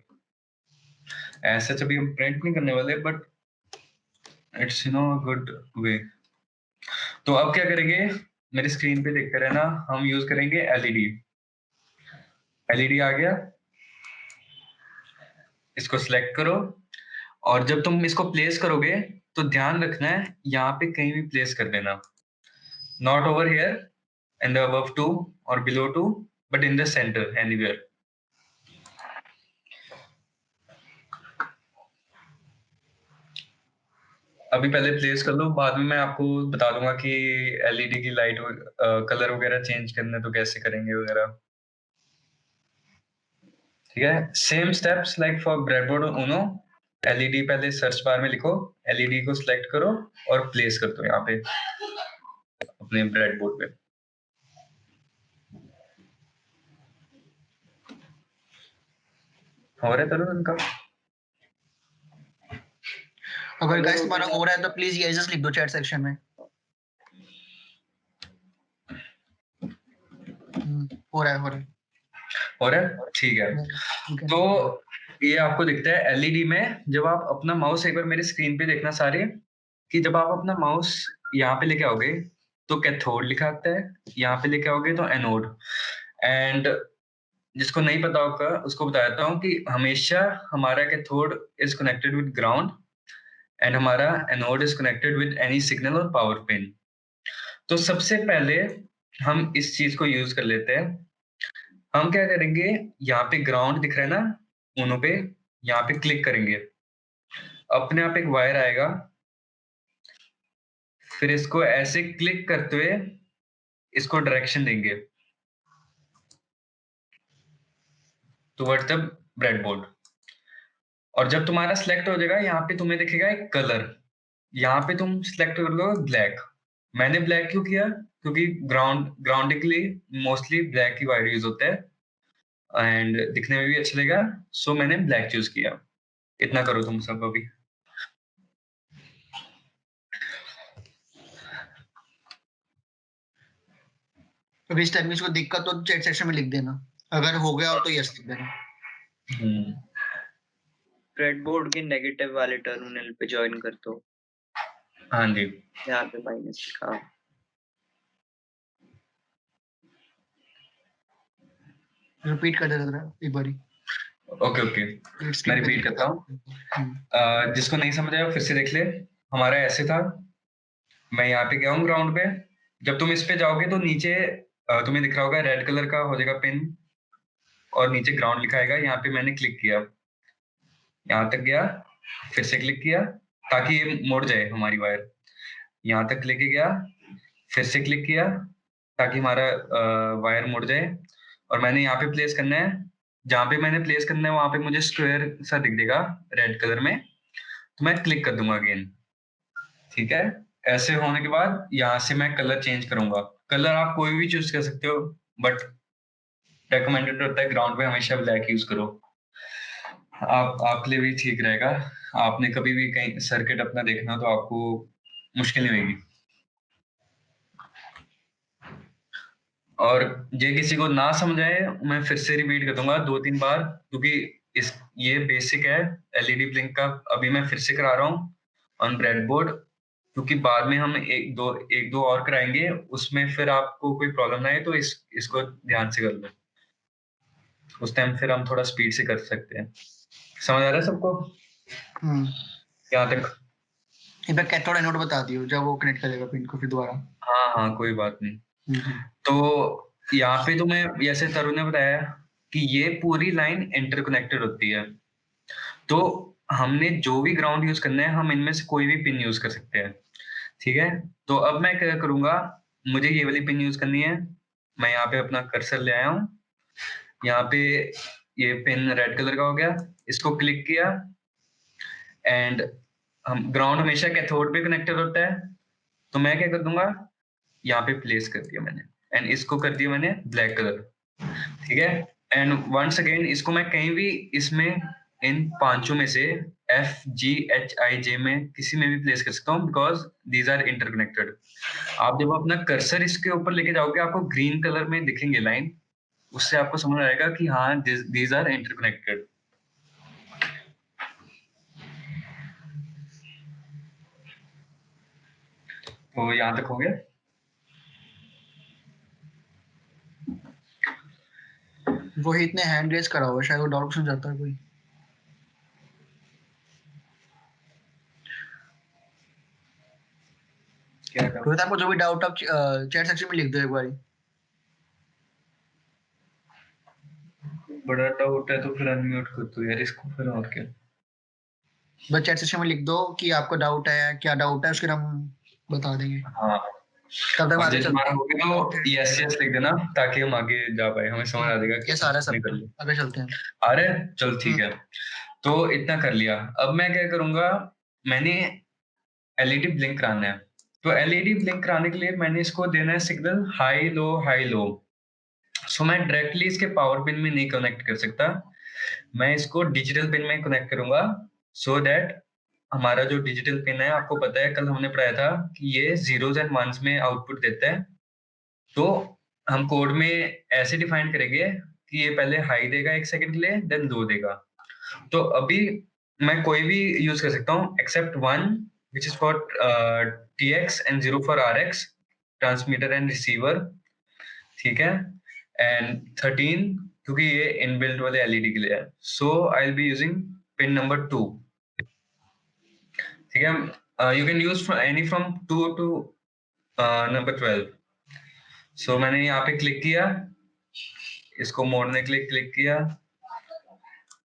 ऐसे तो भी हम प्रिंट नहीं करने वाले, बट इट्स गुड वे। तो अब क्या करेंगे, मेरी स्क्रीन पे देखते रहना, हम यूज करेंगे एलईडी। एलईडी आ गया, इसको सिलेक्ट करो, और जब तुम इसको प्लेस करोगे तो ध्यान रखना है यहाँ पे कहीं भी प्लेस कर देना, not over here in the above 2 और below 2, but in the centre anywhere. अभी पहले प्लेस कर लो, बाद में मैं आपको बता दूंगा कि एलईडी की लाइट कलर वगैरह चेंज करना है तो कैसे करेंगे वगैरह। ठीक है, same steps like for breadboard Uno. LED पहले सर्च बार में लिखो, एलईडी को सिलेक्ट करो और प्लेस कर दो यहाँ पे अपने ब्रेडबोर्ड पे। हो रहा है तरुण उनका? अगर गाइस तुम्हारा हो रहा है तो प्लीज ये जस्ट लिख दो चैट सेक्शन में। हो रहा है हो रहा है, ठीक है। तो ये आपको दिखता है एलईडी में, जब आप अपना माउस, एक बार मेरी स्क्रीन पे देखना सारे, कि जब आप अपना माउस यहाँ पे लेके आओगे तो कैथोड लिखा आता है, यहाँ पे लेके आओगे तो एनोड। एंड जिसको नहीं पता होगा उसको बता देता हूँ कि हमेशा हमारा cathode is connected with ground and हमारा anode is connected with any signal और पावर पिन। तो सबसे पहले हम इस चीज को यूज कर लेते हैं। हम क्या करेंगे, यहाँ पे ग्राउंड दिख रहा है ना उनो पे, यहाँ पे क्लिक करेंगे, अपने आप एक वायर आएगा, फिर इसको ऐसे क्लिक करते हुए इसको डायरेक्शन देंगे टुवर्ड्स द ब्रेडबोर्ड। और जब तुम्हारा सिलेक्ट हो जाएगा, यहाँ पे तुम्हें दिखेगा एक कलर, यहाँ पे तुम सिलेक्ट कर लो ब्लैक। मैंने ब्लैक क्यों किया, क्योंकि ग्राउंडिंग के लिए मोस्टली ब्लैक ही वायर यूज होता है एंड दिखने में भी अच्छा लगेगा, सो मैंने ब्लैक चूज किया। इतना करो तुम सब अभी। अगर इस टाइप में इसको दिक्कत हो तो चैट सेक्शन में लिख देना, अगर हो गया हो तो यस लिख देना। ब्रेडबोर्ड के नेगेटिव वाले टर्मिनल पे ज्वाइन कर दो। हाँ जी, यहाँ पे माइनस लिखा। रिपीट कर देना जरा एक बारी। ओके ओके, मैं रिपीट करता हूँ। जिसको नहीं समझ आया फिर से देख ले। हमारा ऐसे था, मैं यहाँ पे गया हूँ ग्राउंड पे। जब तुम इस पे जाओगे तो नीचे तुम्हें दिख रहा होगा रेड कलर का हो जाएगा पिन, और नीचे ग्राउंड लिखा आएगा। यहाँ पे मैंने क्लिक किया, यहाँ तक गया, फिर से क्लिक किया ताकि ये मुड़ जाए हमारी वायर। यहाँ तक लेके गया, फिर से क्लिक किया ताकि हमारा वायर मुड़ जाए। और मैंने यहाँ पे प्लेस करना है, जहाँ पे मैंने प्लेस करना है वहां पे मुझे स्क्वायर सा दिख देगा रेड कलर में, तो मैं क्लिक कर दूंगा अगेन। ठीक है, ऐसे होने के बाद यहाँ से मैं कलर चेंज करूंगा। कलर आप कोई भी चूज कर सकते हो, बट रेकमेंडेड होता है ग्राउंड पे हमेशा ब्लैक यूज करो। आपके लिए भी ठीक रहेगा। आपने कभी भी कहीं सर्किट अपना देखना तो आपको मुश्किल नहीं होगी। और ये किसी को ना समझ आए, मैं फिर से रिपीट कर दूंगा 2-3 बार, क्योंकि ये बेसिक है एलईडी ब्लिंक का। अभी मैं फिर से करा रहा हूँ ऑन ब्रेडबोर्ड, क्योंकि बाद में हम एक दो और कराएंगे, उसमें फिर आपको कोई प्रॉब्लम ना आए तो इसको ध्यान से कर लो। उस टाइम फिर हम थोड़ा स्पीड से कर सकते हैं। समझ आ रहा है सबको यहाँ तक? एक बार कैथोड एनोड बता दियो जब वो कनेक्ट करेगा पिन को फिर दोबारा। हाँ, कोई बात नहीं। तो यहाँ पे तुम्हें जैसे तरुण ने बताया कि ये पूरी लाइन इंटरकनेक्टेड होती है, तो हमने जो भी ग्राउंड यूज करना है हम इनमें से कोई भी पिन यूज कर सकते हैं। ठीक है, तो अब मैं क्या करूंगा, मुझे ये वाली पिन यूज करनी है। मैं यहाँ पे अपना कर्सर ले आया हूँ, यहाँ पे ये पिन रेड कलर का हो गया, इसको क्लिक किया एंड हम ग्राउंड हमेशा कैथोड पे कनेक्टेड होता है, तो मैं क्या कर दूंगा, यहाँ पे प्लेस कर दिया मैंने एंड इसको कर दिया मैंने ब्लैक कलर। ठीक है, एंड वंस अगेन इसको मैं कहीं भी इसमें इन पांचों में से FGHIJ में किसी में भी प्लेस कर सकता हूँ, बिकॉज दीज आर इंटरकनेक्टेड। आप जब अपना कर्सर इसके ऊपर लेके जाओगे आपको ग्रीन कलर में दिखेंगे लाइन, उससे आपको समझ आएगा कि हाँ दीज आर इंटरकनेक्टेड। तो यहाँ तक हो गया। रोहित ने हैंड रेज करा हुआ, शायद वो डाउट सुन जाता है कोई। क्या रोहित आपको जो भी डाउट आप चैट सेक्शन में लिख दो एक बारी। बड़ा डाउट है तो फिर अनम्यूट कर दो यार इसको, फिर और क्या। बस चैट सेक्शन में लिख दो कि आपको डाउट है, क्या डाउट है, उसके हम बता देंगे। हाँ, तब तक आगे चलते हैं। हो गया तो यस लिख देना ताकि हम आगे जा पाए, हमें समझ आ जाएगा कि ये सारा सब कर लो। आगे चलते हैं। अरे चल ठीक है, तो इतना कर लिया। अब मैं क्या करूंगा, मैंने एलईडी ब्लिंक कराना है, तो एलईडी ब्लिंक कराने के लिए मैंने इसको देना है सिग्नल हाई लो। सो मैं डायरेक्टली इसके पावर पिन में नहीं कनेक्ट कर सकता, मैं इसको डिजिटल पिन में कनेक्ट करूंगा, सो दैट हमारा जो डिजिटल पिन है, आपको पता है कल हमने पढ़ाया था कि ये जीरोस एंड वंस में आउटपुट देता है। तो हम कोड में ऐसे डिफाइन करेंगे कि ये पहले हाई देगा 1 सेकंड के लिए, देन लो देगा। तो अभी मैं कोई भी यूज कर सकता हूँ except 1 which is for TX and 0 for RX, transmitter and receiver. ठीक है, एंड 13 क्योंकि ये इनबिल्ट वाले एलईडी के लिए है। So I will be using pin number 2, ठीक है। You can use any from 2 to number 12। So मैंने यहाँ पे क्लिक किया, इसको मोड़ने के लिए क्लिक किया,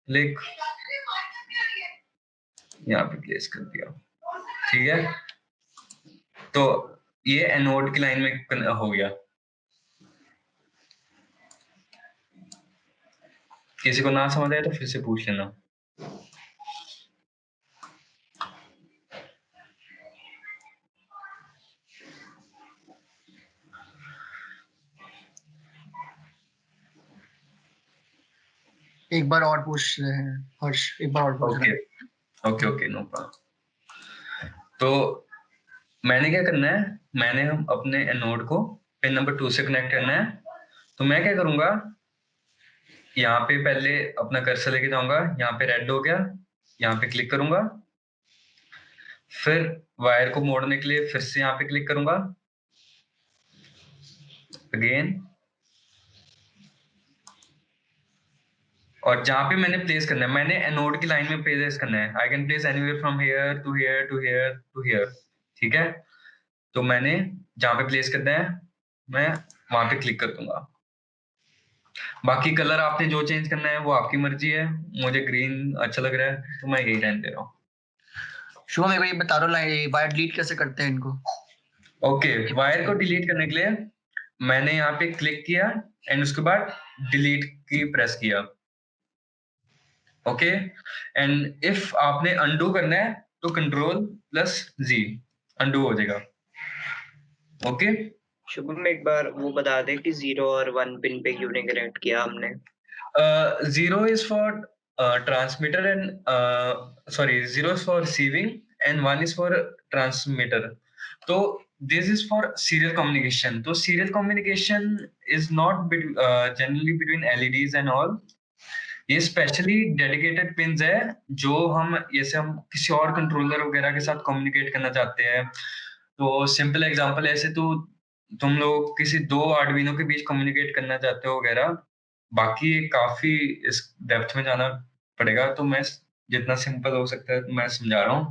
क्लिक, यहाँ पे प्लेस कर दिया, ठीक है। तो ये एनोड की लाइन में हो गया। किसी को ना समझ आए तो फिर से पूछ लेना। एक बार और पूछ रहे हैं हर्ष, एक बार और पूछ रहे हैं। Okay okay, no problem. तो मैंने क्या करना है, मैंने हम अपने एनोड को पिन नंबर 2 से कनेक्ट करना है। तो मैं क्या करूंगा, यहाँ पे पहले अपना कर्सर लेके जाऊंगा, यहाँ पे रेड हो गया, यहाँ पे क्लिक करूंगा, फिर वायर को मोड़ने के लिए फिर से यहाँ पे क्लिक करूंगा, अगेन, और जहां पे मैंने प्लेस करना है, मैंने एनोड की लाइन में प्लेस करना है। I can place anywhere from here to here to here to here, ठीक है। तो मैंने जहां पे प्लेस करना है मैं वहां पे क्लिक कर दूंगा। बाकी कलर आपने जो चेंज करना है वो आपकी मर्जी है। मुझे ग्रीन अच्छा लग रहा है तो मैं यही रहने दे रहा हूँ। शुभम एक बार ये बता दो वायर डिलीट कैसे करते हैं इनको? ओके, वायर को डिलीट करने के लिए मैंने यहाँ पे क्लिक किया एंड उसके बाद डिलीट की प्रेस किया, ओके। एंड इफ आपने अनडू करना है तो Ctrl+Z, अनडू हो जाएगा, ओके। शुभम एक बार वो बता दे कि 0 और 1 पिन पे क्यों नहीं कनेक्ट किया हमने। 0 is for transmitter and sorry, 0 is for receiving and 1 is for transmitter. तो this is for serial communication. तो serial communication is not generally between LEDs and all. ये स्पेशली डेडिकेटेड पिन्स है जो हम जैसे हम किसी और कंट्रोलर वगैरह के साथ कम्युनिकेट करना चाहते हैं। तो सिंपल एग्जांपल ऐसे, तो तुम लोग किसी दो आर्डुइनो के बीच कम्युनिकेट करना चाहते हो वगैरह, बाकी काफी इस डेप्थ में जाना पड़ेगा, तो मैं जितना सिंपल हो सकता है मैं समझा रहा हूँ।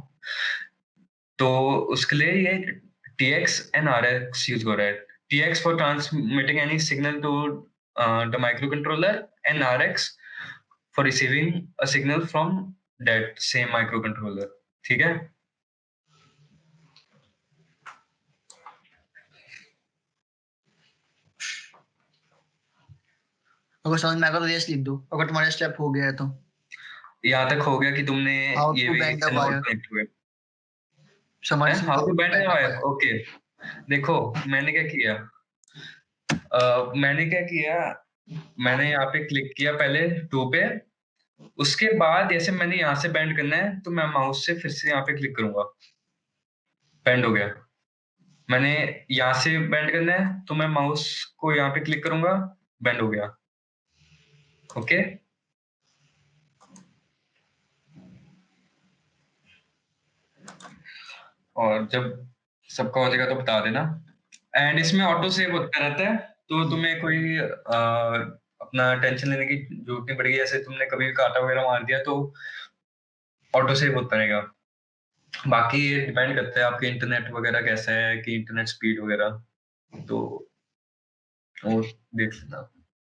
तो उसके लिए ये TX and RX यूज हो रहा है। TX for transmitting any signal to the microcontroller and RX for receiving a signal from that same microcontroller, ठीक है। अगर समझ में आएगा तो यस लिख दो, अगर तुम्हारा स्टेप हो गया है तो। यहाँ तक हो गया कि तुमने How ये to भी bend a not wire. Connect हुए, समझ में how to bend bend a wire, wire. Okay. देखो मैंने क्या किया, मैंने यहाँ पे क्लिक किया पहले 2 पे, उसके बाद जैसे मैंने यहाँ से बेंड करना है तो मैं माउस से फिर से यहाँ पे क्लिक करूंगा, बेंड हो गया। मैंने यहाँ से बेंड करना है तो मैं माउस को यहाँ पे क्लिक करूंगा, बेंड हो गया, ओके। और जब सबका हो जाएगा तो बता देना। एंड इसमें ऑटो सेव होता रहता है, तो तुम्हें कोई अपना टेंशन लेने की जरूरत नहीं पड़ेगी। जैसे तुमने कभी कांटा वगैरह मार दिया तो ऑटो सेव होता रहेगा। बाकी ये डिपेंड करता है आपके इंटरनेट वगैरह कैसा है, कि इंटरनेट स्पीड वगैरह, तो वो देख लेना।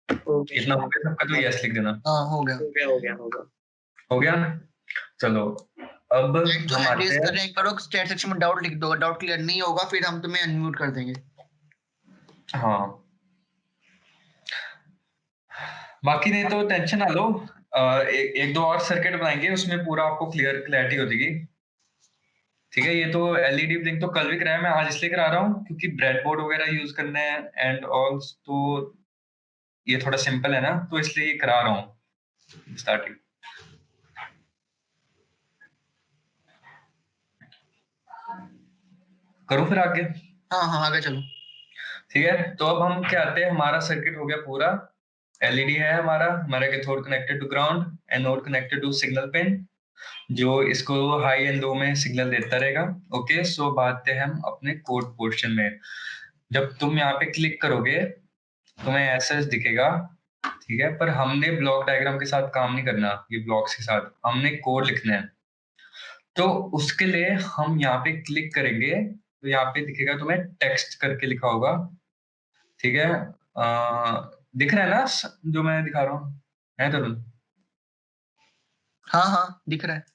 इतना हो गया सबका, तो यस लिख देना। हाँ हो गया। हो गया, चलो अब तो हम आते हैं। करने करो, चैट सेक्शन में डाउट लिख दो, डाउट क्लियर नहीं होगा फिर हम तुम्हें अनम्यूट कर देंगे। हाँ, बाकी नहीं तो टेंशन ना लो, एक दो और सर्किट बनाएंगे, उसमें पूरा आपको क्लैरिटी हो जाएगी, ठीक है। ये तो एलईडी ब्लिंक तो कल भी कराया, मैं आज इसलिए करा रहा हूँ क्योंकि ब्रेडबोर्ड वगैरह यूज करना है एंड ऑल, तो ये थोड़ा सिंपल है ना, तो इसलिए ये करा रहा हूँ स्टार्टिंग। करूँ फिर आगे? हाँ हाँ आगे चलो। ठीक है, तो अब हम क्या आते हैं, हमारा सर्किट हो गया पूरा। एलईडी है हमारा cathode connected to ground, anode connected to signal pin, जो इसको हाई एंड लो में सिग्नल देता रहेगा, ओके। सो बात है हम अपने कोड पोर्शन में। जब तुम यहाँ पे क्लिक करोगे तुम्हें ऐसा दिखेगा, ठीक है, पर हमने ब्लॉक डायग्राम के साथ काम नहीं करना, ये ब्लॉक्स के साथ हमने कोड लिखना है। तो उसके लिए हम यहाँ पे क्लिक करेंगे, तो यहाँ पे दिखेगा तुम्हें टेक्स्ट करके लिखा होगा, ठीक है। दिख रहा है ना जो मैं दिखा रहा हूँ, है तरुण? हाँ दिख रहा है।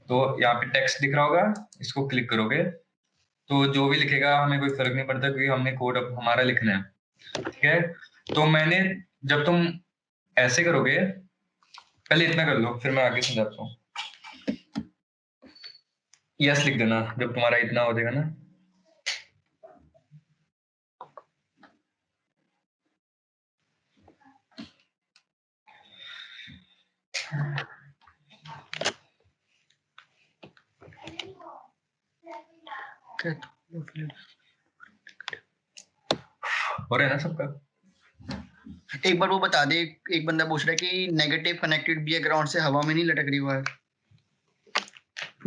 तो यहाँ पे टेक्स्ट दिख रहा होगा, इसको क्लिक करोगे तो जो भी लिखेगा हमें कोई फर्क नहीं पड़ता, क्योंकि हमने कोड अब हमारा लिखना है, ठीक है। तो मैंने, जब तुम ऐसे करोगे, पहले इतना कर लो फिर मैं आगे समझाता हूँ। यस लिख देना जब तुम्हारा इतना हो जाएगा ना। हो रहा है ना सबका? एक बार वो बता दे, एक बंदा पूछ रहा है कि नेगेटिव कनेक्टेड भी है ग्राउंड से, हवा में नहीं लटक रही वायर।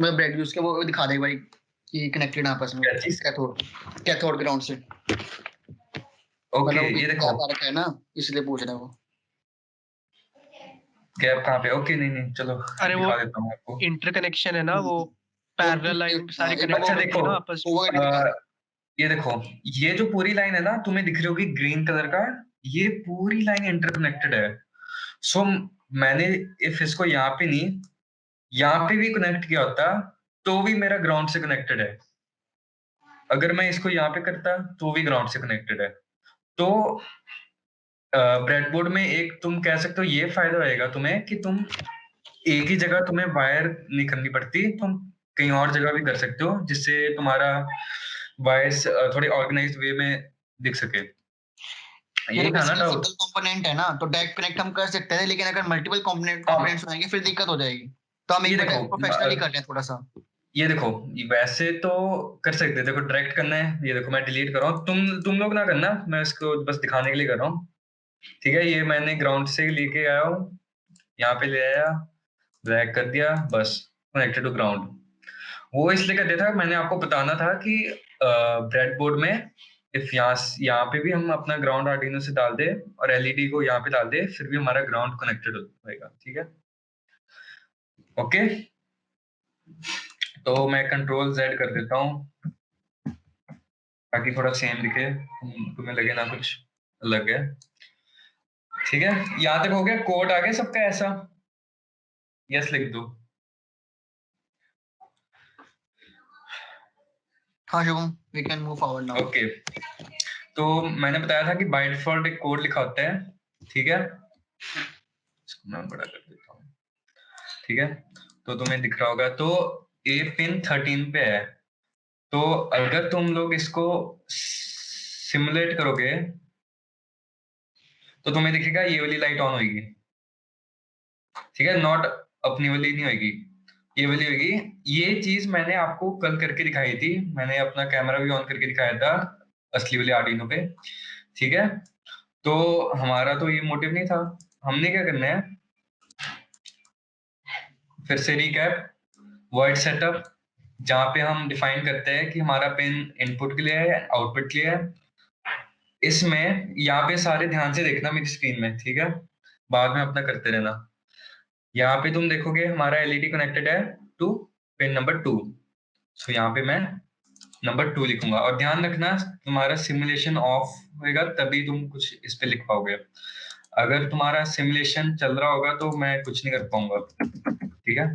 मैं ब्रेड यूज के वो दिखा दे भाई कि कनेक्टेड आपस में, क्या चीज? कैथोड ग्राउंड से। ओके, मतलब ये देखो गैप आ रखा है ना, इसलिए पूछ रहा है वो। गैप कहाँ पे? ओके, नहीं चलो अरे वो दिखा देता हूँ आपको। इंटरकनेक्शन है ना, वो पैरेलल लाइन सारी एक बार कनेक्टेड अच्छा होती है देखो, ना आपस में। ओवर दिखा दे। ये देखो, ये जो पूरी लाइन है ना, तुम्हें दिख रही होगी ग्रीन कलर का, ये पूरी लाइन इंटरकनेक्टेड है। सो मैंने इफ इसको यहाँ पे नहीं, यहाँ पे भी कनेक्ट किया होता तो भी मेरा ग्राउंड से कनेक्टेड है। अगर मैं इसको यहाँ पे करता तो भी ग्राउंड से कनेक्टेड है। तो ब्रेडबोर्ड में एक तुम कह सकते हो ये फायदा होएगा तुम्हें कि तुम एक ही जगह तुम्हें वायर नहीं करनी पड़ती, तुम कहीं और जगह भी कर सकते हो, जिससे तुम्हारा वायर्स थोड़े ऑर्गेनाइज्ड वे में दिख सके। यही था ना डाउट? सिंगल कंपोनेंट है ना, तो डायरेक्ट कनेक्ट हम कर सकते हैं, लेकिन अगर मल्टीपल कंपोनेंट्स होंगे फिर दिक्कत हो जाएगी। तो हम ये एक बार देखो, प्रोफेशनली कर रहे हैं थोड़ा सा। ये देखो, वैसे तो कर सकते हैं, देखो डायरेक्ट करना है, ये देखो मैं डिलीट कर रहा हूँ, तुम लोग ना करना, मैं इसको बस दिखाने के लिए कर रहा हूँ, ठीक है। ये मैंने ग्राउंड से लेके आया हूँ, यहाँ पे ले आया, ड्रैग कर दिया, बस कनेक्टेड टू ग्राउंड। वो इसलिए कर दिया था, मैंने आपको बताना था कि ब्रेडबोर्ड में इफ यहाँ पे भी हम अपना ग्राउंड आर्डिनो से डाल दे और एलईडी को यहाँ पे डाल दे, फिर भी हमारा ग्राउंड कनेक्टेड होगा, ठीक है। ओके, तो मैं कंट्रोल Z कर देता हूँ ताकि थोड़ा सेम दिखे, तुम्हें लगे ना कुछ अलग है, ठीक है। यहाँ तक हो गया? कोड आ गया सबका ऐसा? यस लिख दो। हाँ Shubham, we can move forward now. Okay, तो मैंने बताया था कि बाय डिफॉल्ट एक कोड लिखा होता है, ठीक है। इसको मैं बड़ा कर देता हूँ, ठीक है। तो तुम्हें दिख रहा होगा, तो ए पिन 13 पे है, तो अगर तुम लोग इसको सिमुलेट करोगे तो तुम्हें दिखेगा ये वाली लाइट ऑन होगी, ठीक है। नॉट अपनी वाली नहीं होगी, ये वाली होगी। ये चीज मैंने आपको कल करके दिखाई थी, मैंने अपना कैमरा भी ऑन करके दिखाया था असली वाले आर्डिनो पे, ठीक है। तो हमारा तो ये मोटिव नहीं था, हमने क्या करना है, फिर से रिकैप, वर्ड सेटअप, जहां पे हम डिफाइन करते हैं कि हमारा पिन इनपुट के लिए है, आउटपुट के लिए है। इसमें यहाँ पे सारे ध्यान से देखना मेरी स्क्रीन में, ठीक है, बाद में अपना करते रहना। यहाँ पे तुम देखोगे हमारा एलईडी कनेक्टेड है टू पिन नंबर 2, सो यहाँ पे मैं नंबर 2 लिखूंगा, और ध्यान रखना तुम्हारा सिमुलेशन ऑफ होएगा तभी तुम कुछ इस पे लिख पाओगे। अगर तुम्हारा सिमुलेशन चल रहा होगा तो मैं कुछ नहीं कर पाऊंगा, ठीक है।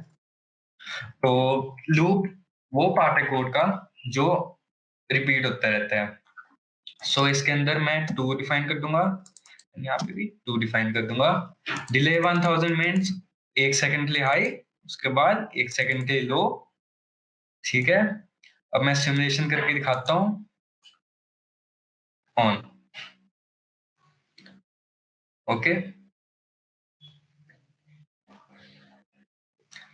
तो लूप वो पार्ट है कोड का जो रिपीट होता रहता है। सो इसके अंदर मैं 2 डिफाइन कर दूंगा, यहाँ पे भी 2 डिफाइन कर दूंगा। डिले 1000 मीन्स 1 सेकंड के लिए हाई, उसके बाद 1 सेकंड के लिए लो, ठीक है। अब मैं सिमुलेशन करके दिखाता हूँ, ऑन, ओके।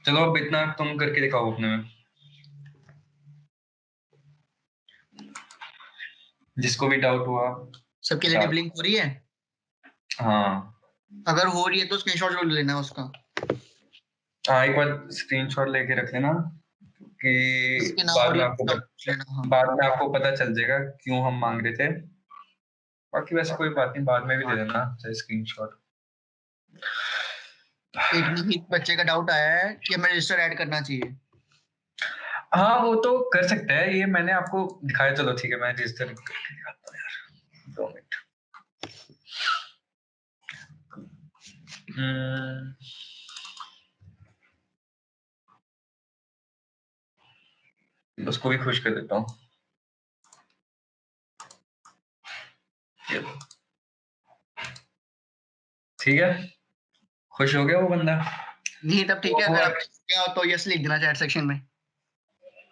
चलो अब इतना तुम करके दिखाओ अपने में, जिसको भी डाउट हुआ। सबकी एलईडी ब्लिंक हो रही है? हाँ अगर हो रही है तो स्क्रीनशॉट जरूर लेना उसका। हाँ, एक बार स्क्रीनशॉट लेके रख लेना कि इसके नाम बाद और में ये आपको पूछ लेना। हाँ बाद में आपको पता चल जाएगा क्यों हम मांग रहे थे। बाकी वैसे कोई बात नहीं, बाद में भी दे देना चाहे स्क्रीनशॉट। एक निहित बच्चे का डाउट आया है कि हमें रजिस्टर ऐड करना चाहिए। हाँ वो तो कर सकते हैं, ये मैंने आपको दिखाया। चलो ठीक है, मैं रजिस्टर करके दिखाता हूँ यार, 2 मिनट। उसको भी खुश कर देता हूँ। ठीक है, खुश हो गया वो बंदा। निहित अब ठीक है, अगर आप क्या हो तो यस लिख देना चैट सेक्शन में।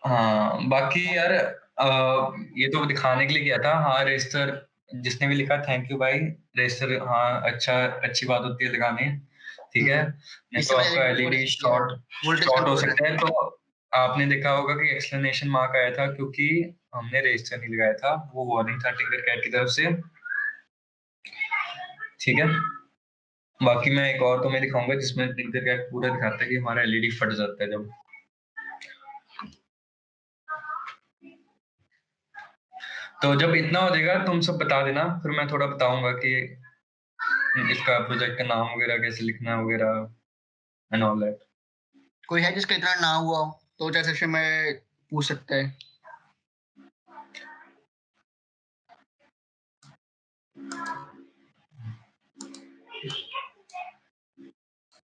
हाँ बाकी यार ये तो दिखाने के लिए किया था। हाँ रजिस्टर जिसने भी लिखा, थैंक यू भाई। रजिस्टर हाँ अच्छा, अच्छी बात होती है लगानी, ठीक है। नहीं तो आपका एलईडी शॉर्ट हो सकता है। तो आपने देखा होगा कि एक्सप्लेनेशन मार्क आया था क्योंकि हमने रजिस्टर नहीं लगाया था, वो वार्निंग था टिंकरकैड की तरफ से, ठीक है। बाकी मैं एक और तुम्हें दिखाऊंगा जिसमें टिंकरकैड पूरा दिखाता है कि हमारा एलईडी फट जाता है जब। तो जब इतना हो जाएगा तुम सब बता देना, फिर मैं थोड़ा बताऊंगा कि इसका प्रोजेक्ट का नाम वगैरह कैसे लिखना है वगैरह एंड ऑल दैट। कोई है जिसका इतना ना हुआ हो तो चैट सेक्शन में पूछ सकते हैं।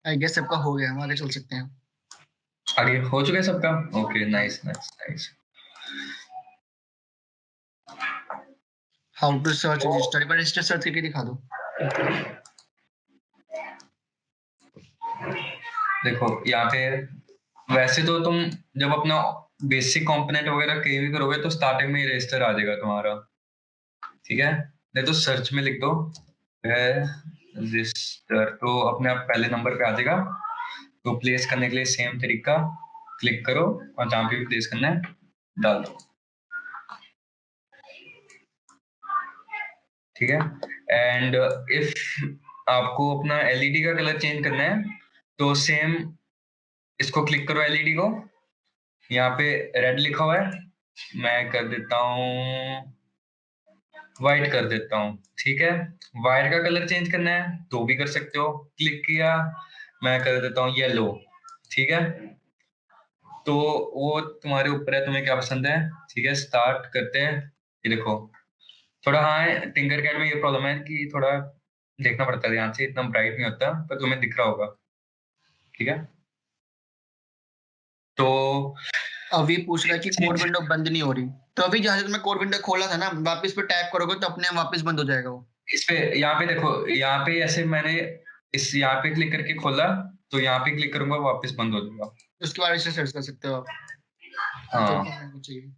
आई गेस सबका हो गया, हम आगे चल सकते हैं। आगे हो चुका है सबका? Okay nice nice nice. How to search register, एक बार रजिस्टर सर्च करके दिखा दो। देखो यहाँ पे वैसे तो तुम जब अपना बेसिक कंपोनेंट वगैरह कहीं भी करोगे तो स्टार्टिंग में ही रजिस्टर आ जाएगा तुम्हारा, ठीक है। नहीं तो सर्च में लिख दो रजिस्टर, तो अपने आप पहले नंबर पे आ जाएगा। तो प्लेस करने के लिए सेम तरीका, क्लिक करो और जहाँ पे भी प्लेस करना है डाल दो, ठीक है। एंड इफ आपको अपना एलईडी का कलर चेंज करना है तो सेम इसको क्लिक करो, एलईडी को, यहाँ पे रेड लिखा हुआ है, मैं कर देता हूँ व्हाइट कर देता हूँ, ठीक है। वायर का कलर चेंज करना है तो भी कर सकते हो, क्लिक किया, मैं कर देता हूँ येलो, ठीक है। तो वो तुम्हारे ऊपर है, तुम्हें क्या पसंद है, ठीक है। स्टार्ट करते हैं। ये देखो थोड़ा, हाँ टिंकरकैड में ये प्रॉब्लम है कि थोड़ा देखना पड़ता है ध्यान से, इतना ब्राइट नहीं होता, पर तुम्हें दिख रहा होगा, ठीक है। तो अभी पूछ रहा है कि कोड विंडो बंद नहीं हो रही, तो अभी जहां से तुमने कोड विंडो खोला था ना, वापस पे टैप करोगे तो अपने आप वापस बंद हो जाएगा वो। इस पे, यहाँ पे देखो, यहाँ पे ऐसे मैंने इस यहाँ पे क्लिक करके खोला, तो यहाँ पे क्लिक करूंगा वापस बंद हो जाएगा। उसके बाद इसे सर्च कर सकते हो आप, जो हाँ करना चाहिए।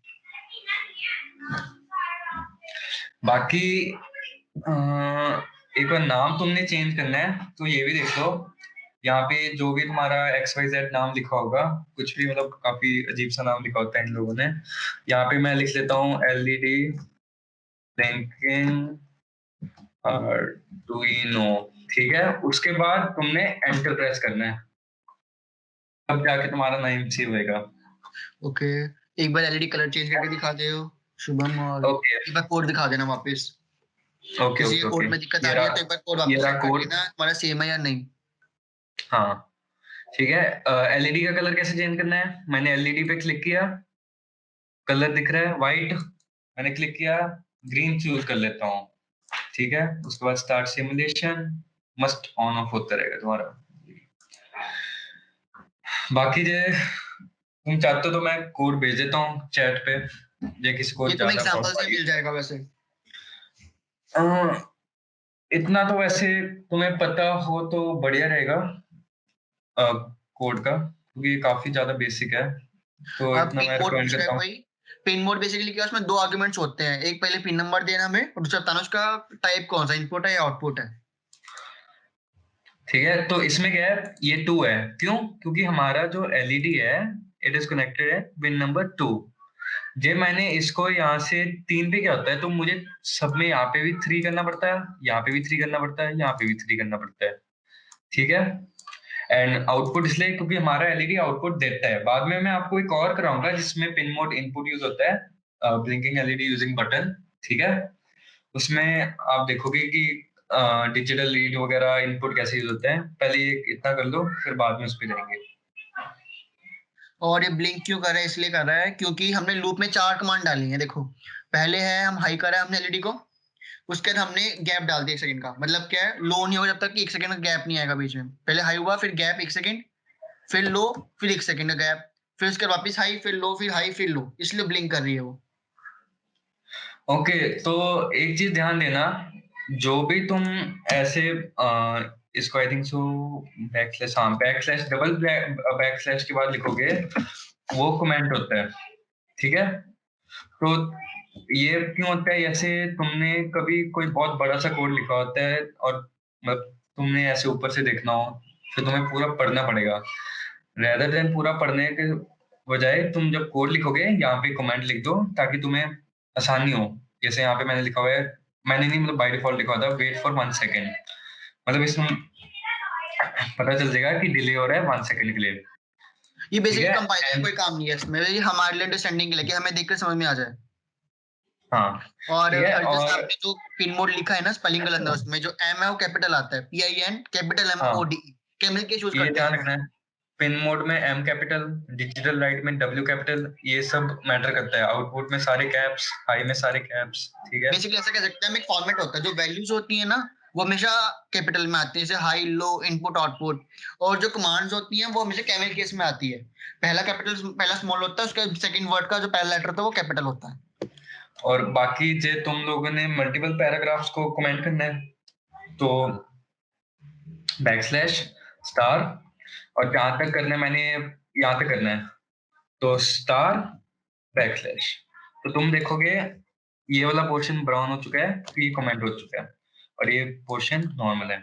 बाकी एक बार नाम तुमने चेंज करना है तो ये भी देख लो, यहाँ पे जो भी तुम्हारा XYZ नाम लिखा होगा, कुछ भी मतलब काफी अजीब सा नाम लिखा होता है इन लोगों ने। यहाँ पे मैं लिख लेता हूँ LED ब्लिंकिंग आर्डुइनो, ठीक है। उसके बाद तुमने एंटर प्रेस करना है, तब जाके तुम्हारा नाम सेव होएगा। ओके, एक बार एलईडी कलर चेंज करके दिखा दे हो शुभम, और ओके एक बार कोड दिखा देना वापस। ओके किसी ओके के ओके, कोड में दिक्कत आ रही है तो एक बार कोड ये वापस रहा चेक कर कोड, लेना तुम्हारा सेम है या नहीं। हाँ ठीक है। LED का कलर कैसे चेंज करना है, मैंने LED पे क्लिक किया, कलर दिख रहा है व्हाइट, मैंने क्लिक किया, ग्रीन चूज कर लेता हूँ, ठीक है। उसके बाद start simulation, must on off होता रहेगा तुम्हारा। बाकी जे तुम चाहते हो तो मैं कोड भेज देता हूँ चैट पे, जे किसी को ये तुम्हें ज्यादा एग्जांपल प्रॉब्लम से मिल जाएगा वैसे। इतना तो वैसे तुम्हें पता हो तो बढ़िया रहेगा कोड का, क्योंकि ये काफी ज्यादा बेसिक है, तो अब इतना पिन मैं मोड रिकमेंड पूछ रहा है करता हूँ। कोई। पिन मोड बेसिकली क्या है, उसमें दो आर्गुमेंट्स होते हैं, एक पहले पिन नंबर देना हमें और दूसरा बताना उसका टाइप कौन सा, इनपुट है या आउटपुट है। ठीक है, तो इसमें क्या है, ये 2 है, क्यों? क्योंकि हमारा जो LED है इट इज कनेक्टेड है पिन नंबर 2। जे मैंने इसको यहाँ से 3 पे क्या होता है, तो मुझे सब में यहाँ पे भी 3 करना पड़ता है, यहाँ पे भी 3 करना पड़ता है, यहाँ पे भी 3 करना पड़ता है, ठीक है। एंड आउटपुट इसलिए क्योंकि हमारा LED आउटपुट देता है। बाद में मैं आपको एक और कराऊंगा जिसमें पिन मोड इनपुट यूज होता है, ब्लिंकिंग LED यूजिंग बटन, ठीक है। उसमें आप देखोगे कि डिजिटल रीड वगैरह इनपुट कैसे यूज होते हैं। पहले ये इतना कर लो, फिर बाद में उस पर जाएंगे। और ये ब्लिंक क्यों कर रहा है? इसलिए कर रहा है क्योंकि हमने लूप में 4 कमांड डाली है। देखो, पहले है हम हाई करा है हमने एलईडी को, उसके बाद हमने गैप डाल दिया 1 सेकंड का। मतलब क्या है, लो नहीं होगा जब तक कि 1 सेकंड का गैप नहीं आएगा बीच में। पहले हाई हुआ, फिर गैप 1 सेकंड, फिर लो, फिर 1 सेकंड का गैप, फिर उसके बाद वापस हाई, फिर लो, फिर हाई, फिर लो। इसलिए ब्लिंक कर रही है वो। ओके, तो एक चीज ध्यान देना, जो भी तुम ऐसे इसको आई थिंक सो बैकस्लैश, हाँ बैकस्लैश, डबल बैकस्लैश के बाद लिखोगे, वो कमेंट होता है, ठीक है। तो ये क्यों होता है? जैसे तुमने कभी कोई बहुत बड़ा सा कोड लिखा होता है और मतलब तुमने ऐसे ऊपर से देखना हो, फिर तुम्हें पूरा पढ़ना पड़ेगा। रेदर देन पूरा पढ़ने के बजाय तुम जब कोड लिखोगे यहाँ पे कमेंट लिख दो, ताकि तुम्हें आसानी हो। जैसे यहाँ पे मैंने लिखा हुआ है, मैंने नहीं मतलब बाय डिफॉल्ट लिखा हुआ था, वेट फॉर 1 सेकेंड। मतलब इसमें पता चल जाएगा कि डिले हो रहा है 1 सेकेंड के लिए, ये ठीक बेसिकली है। कंपाइलर का कोई काम नहीं है इसमें, ये हमारे लिए अंडरस्टैंडिंग के लिए कि हमें देखकर समझ में आ जाए। हाँ और ठीक है। जैसे और आपने जो पिन मोड लिखा है ना स्पेलिंग गलत है उसमें, जो एम है वो कैपिटल आता है, PIN कैपिटल हाँ, MODE, कैमल के चूज ये करते ध्यान हैं। रखना है, पिन मोड में एम कैपिटल, डिजिटल राइट में W कैपिटल, ये सब मैटर करता है। आउटपुट में सारे कैप्स, हाई में सारे कैप्स, ठीक है। बेसिकली ऐसा कह सकते हैं हम, एक फॉर्मेट होता है, जो वैल्यूज होती है ना वो हमेशा कैपिटल में आती है, जैसे हाई, लो, इनपुट, आउटपुट। और जो कमांड्स होती हैं वो हमेशा कैमल केस में आती है। पहला कैपिटल, पहला स्मॉल होता है, उसके सेकंड वर्ड का जो पहला लेटर होता है वो कैपिटल होता है। और बाकी जे तुम लोगों ने मल्टीपल पैराग्राफ्स को कमेंट करना है, तो बैकस्लैश, स्टार, और जहां तक करना है मैंने यहाँ तक करना है, तो स्टार, बैकस्लैश। तो तुम देखोगे ये वाला पोर्शन ब्राउन हो चुका है, तो ये कमेंट हो चुका है, और ये पोर्शन नॉर्मल है।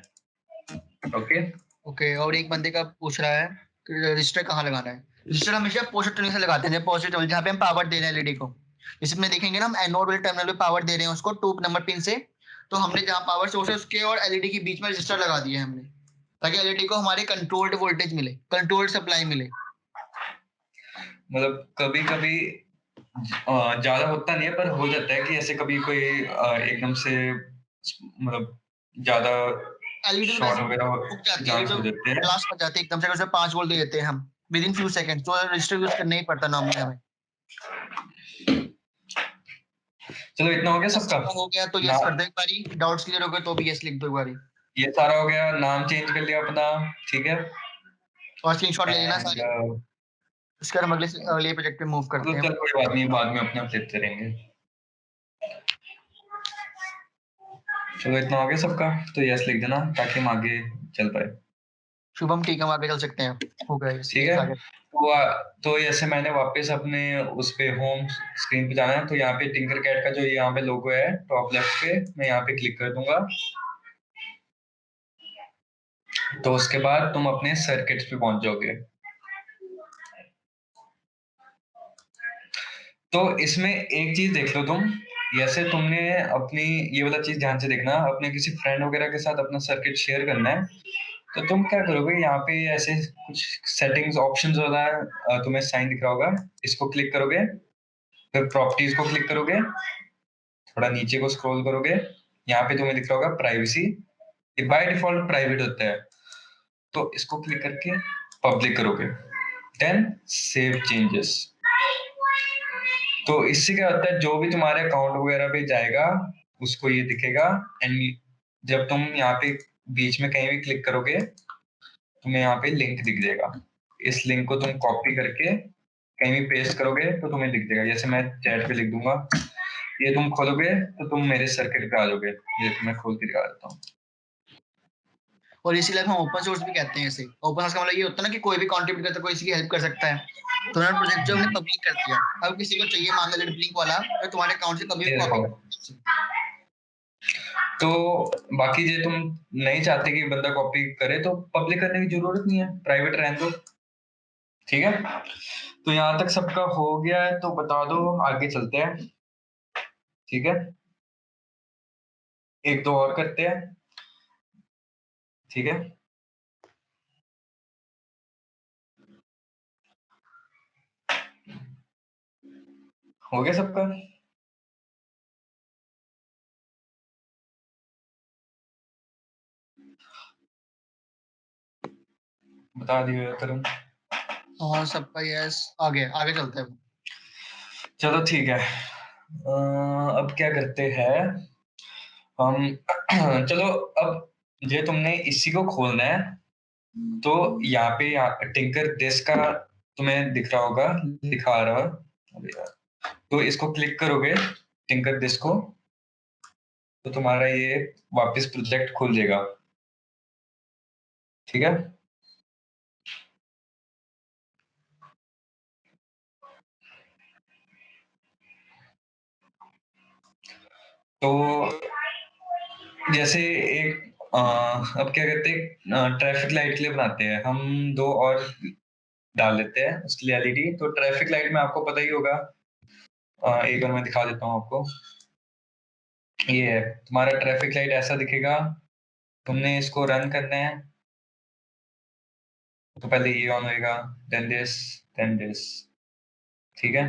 ओके, ओके, और एक बंदे का पूछ रहा है कि रजिस्टर कहाँ लगाना है। रजिस्टर हमेशा पोस्टर टर्मिनल से लगाते हैं, पॉजिटिव जहाँ पे हम पावर दे रहे हैं एलईडी को। इसमें देखेंगे ना, हम एनोड वाले टर्मिनल पे पावर दे रहे हैं उसको 2 नंबर पिन से। तो हमने जहाँ पावर सोर्स है उसके और एलईडी के बीच में रजिस्टर लगा दिया है हमने, ताकि एलईडी को हमारे कंट्रोल्ड वोल्टेज मिले, कंट्रोल्ड सप्लाई मिले। मतलब कभी कभी ज्यादा होता नहीं है, पर हो जाता है कि ऐसे कभी कोई एकदम से मतलब ज्यादा एलईडी तो शॉर्ट वैसे वगैरह रुक जाती है, चांस तो हो जाते हैं। ब्लास्ट कर जाती है एकदम से, अगर उसमें 5 वोल्ट दे देते हैं हम विद इन फ्यू सेकंड, तो रजिस्टर यूज करना ही पड़ता नॉर्मली हमें। चलो इतना हो गया सबका सबका हो गया तो ना, यस कर दो एक बारी, डाउट्स क्लियर हो गए तो भी यस लिख दो एक बारी। ये सारा हो गया, नाम चेंज कर लिया अपना, ठीक है। और स्क्रीनशॉट ले लेना एंड सारे। उसके बाद हम अगले प्रोजेक्ट पे मूव करते मतलब हैं। चल कोई बात नहीं, बाद में अपने आप लेते रहेंगे। चलो इतना हो गया सबका, तो यस लिख देना ताकि हम आगे चल पाए। शुभम ठीक है, हम आगे चल सकते हैं। हो गया ठीक यस है। आ गया। तो जैसे मैंने वापस अपने उस पे होम स्क्रीन पे जाना है, तो यहाँ पे टिंकर कैट का जो यहाँ पे लोगो है टॉप लेफ्ट पे, मैं यहाँ पे क्लिक कर दूंगा। तो उसके बाद तुम अपने सर्किट्स पे पहुंच जाओगे। तो इसमें एक चीज देख लो तुम, जैसे तुमने अपनी ये वाला चीज ध्यान से देखना, अपने किसी फ्रेंड वगैरह के साथ अपना सर्किट शेयर करना है, तो तुम क्या करोगे, यहाँ पे ऐसे कुछ सेटिंग्स ऑप्शंस वाला तुम्हें साइन दिख रहा होगा, इसको क्लिक करोगे, फिर प्रॉपर्टीज को क्लिक करोगे, थोड़ा नीचे को स्क्रॉल करोगे, यहाँ पे तुम्हें दिख रहा होगा प्राइवेसी, ये बाय डिफॉल्ट प्राइवेट होता है, तो इसको क्लिक करके पब्लिक करोगे, देन सेव चेंजेस। तो इससे क्या होता है, जो भी तुम्हारे अकाउंट वगैरह पे जाएगा उसको ये दिखेगा। एंड जब तुम यहाँ पे बीच में कहीं भी क्लिक करोगे, तुम्हें यहाँ पे लिंक दिख जाएगा, इस लिंक को तुम कॉपी करके कहीं भी पेस्ट करोगे तो तुम्हें दिख जाएगा। जैसे मैं चैट पे लिख दूंगा, ये तुम खोलोगे तो तुम मेरे सर्किट पे आ जाओगे। ये तुम्हें खोल के दिखा देता हूँ। और इसीलिए हम ओपन सोर्स भी कहते हैं इसे। ओपन सोर्स का मतलब ये होता है ना कि कोई भी कंट्रीब्यूट करता है, कोई किसी की हेल्प कर सकता है। तो हमारा प्रोजेक्ट जो हमने पब्लिक कर दिया, अब किसी को चाहिए मान लो लिंक वाला, तो तुम्हारे अकाउंट से कभी भी ये कॉपी देखो, कर। तो बाकी जो तुम नहीं चाहते कि बंदा कॉपी करे, तो पब्लिक करने की जरूरत नहीं है, प्राइवेट रहने दो, ठीक है। तो यहाँ तक सबका हो गया है, तो बता दो, आगे चलते हैं, ठीक है। एक दो और करते हैं, ठीक है। हो गया सबका। बता दिया करूँ। हाँ सबका यस, आगे आगे चलते हैं। चलो ठीक है। अब क्या करते हैं हम चलो अब ये तुमने इसी को खोलना है, तो यहाँ पे टिंकर दिस का तुम्हें दिख रहा होगा, दिखा रहा है। अबे यार, तो इसको क्लिक करोगे टिंकर दिस को, तो तुम्हारा ये वापस प्रोजेक्ट खुल जाएगा। ठीक है। तो जैसे एक अब क्या करते हैं, ट्रैफिक लाइट के लिए बनाते हैं हम, दो और डाल लेते हैं उसके लिए एलईडी। तो ट्रैफिक लाइट में आपको पता ही होगा, एक बार मैं दिखा देता हूँ आपको। ये है तुम्हारा ट्रैफिक लाइट, ऐसा दिखेगा। तुमने इसको रन करना है, तो पहले ये ऑन होएगा, देन दिस। ठीक है।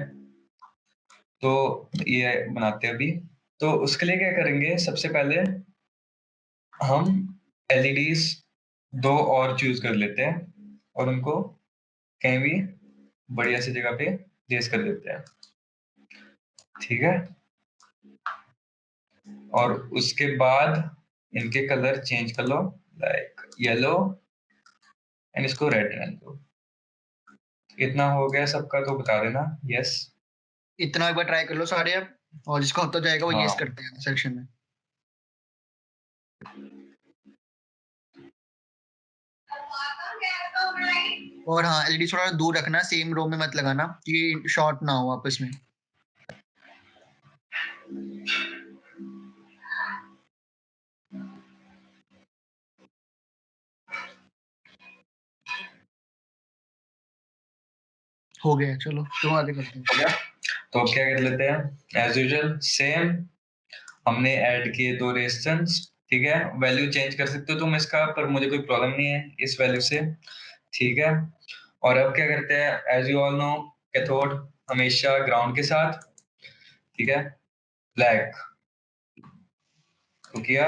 तो ये बनाते हैं अभी। तो उसके लिए क्या करेंगे, सबसे पहले हम एलईडीज दो और चूज कर लेते हैं और उनको कहीं भी बढ़िया सी जगह पे प्लेस कर देते हैं। ठीक है। और उसके बाद इनके कलर चेंज कर लो, लाइक येलो, एंड इसको रेड रहने दो। इतना हो गया सबका, तो बता देना यस। इतना एक बार ट्राई कर लो सारे अब, और जिसको होता जाएगा वो हाँ। यस करते हैं सेक्शन में। और हाँ एलईडी थोड़ा दूर रखना, सेम रो में मत लगाना कि शॉर्ट ना हो आपस में। हो गया, चलो तुम आगे करते हैं। हो गया। तो अब क्या कर लेते हैं, एज यूजुअल सेम हमने ऐड किए दो रेजिस्टेंस। ठीक है। वैल्यू चेंज कर सकते हो तुम इसका, पर मुझे कोई प्रॉब्लम नहीं है इस वैल्यू से। ठीक है। और अब क्या करते हैं, as you all know, cathode हमेशा ग्राउंड के साथ। ठीक है। ब्लैक तो किया,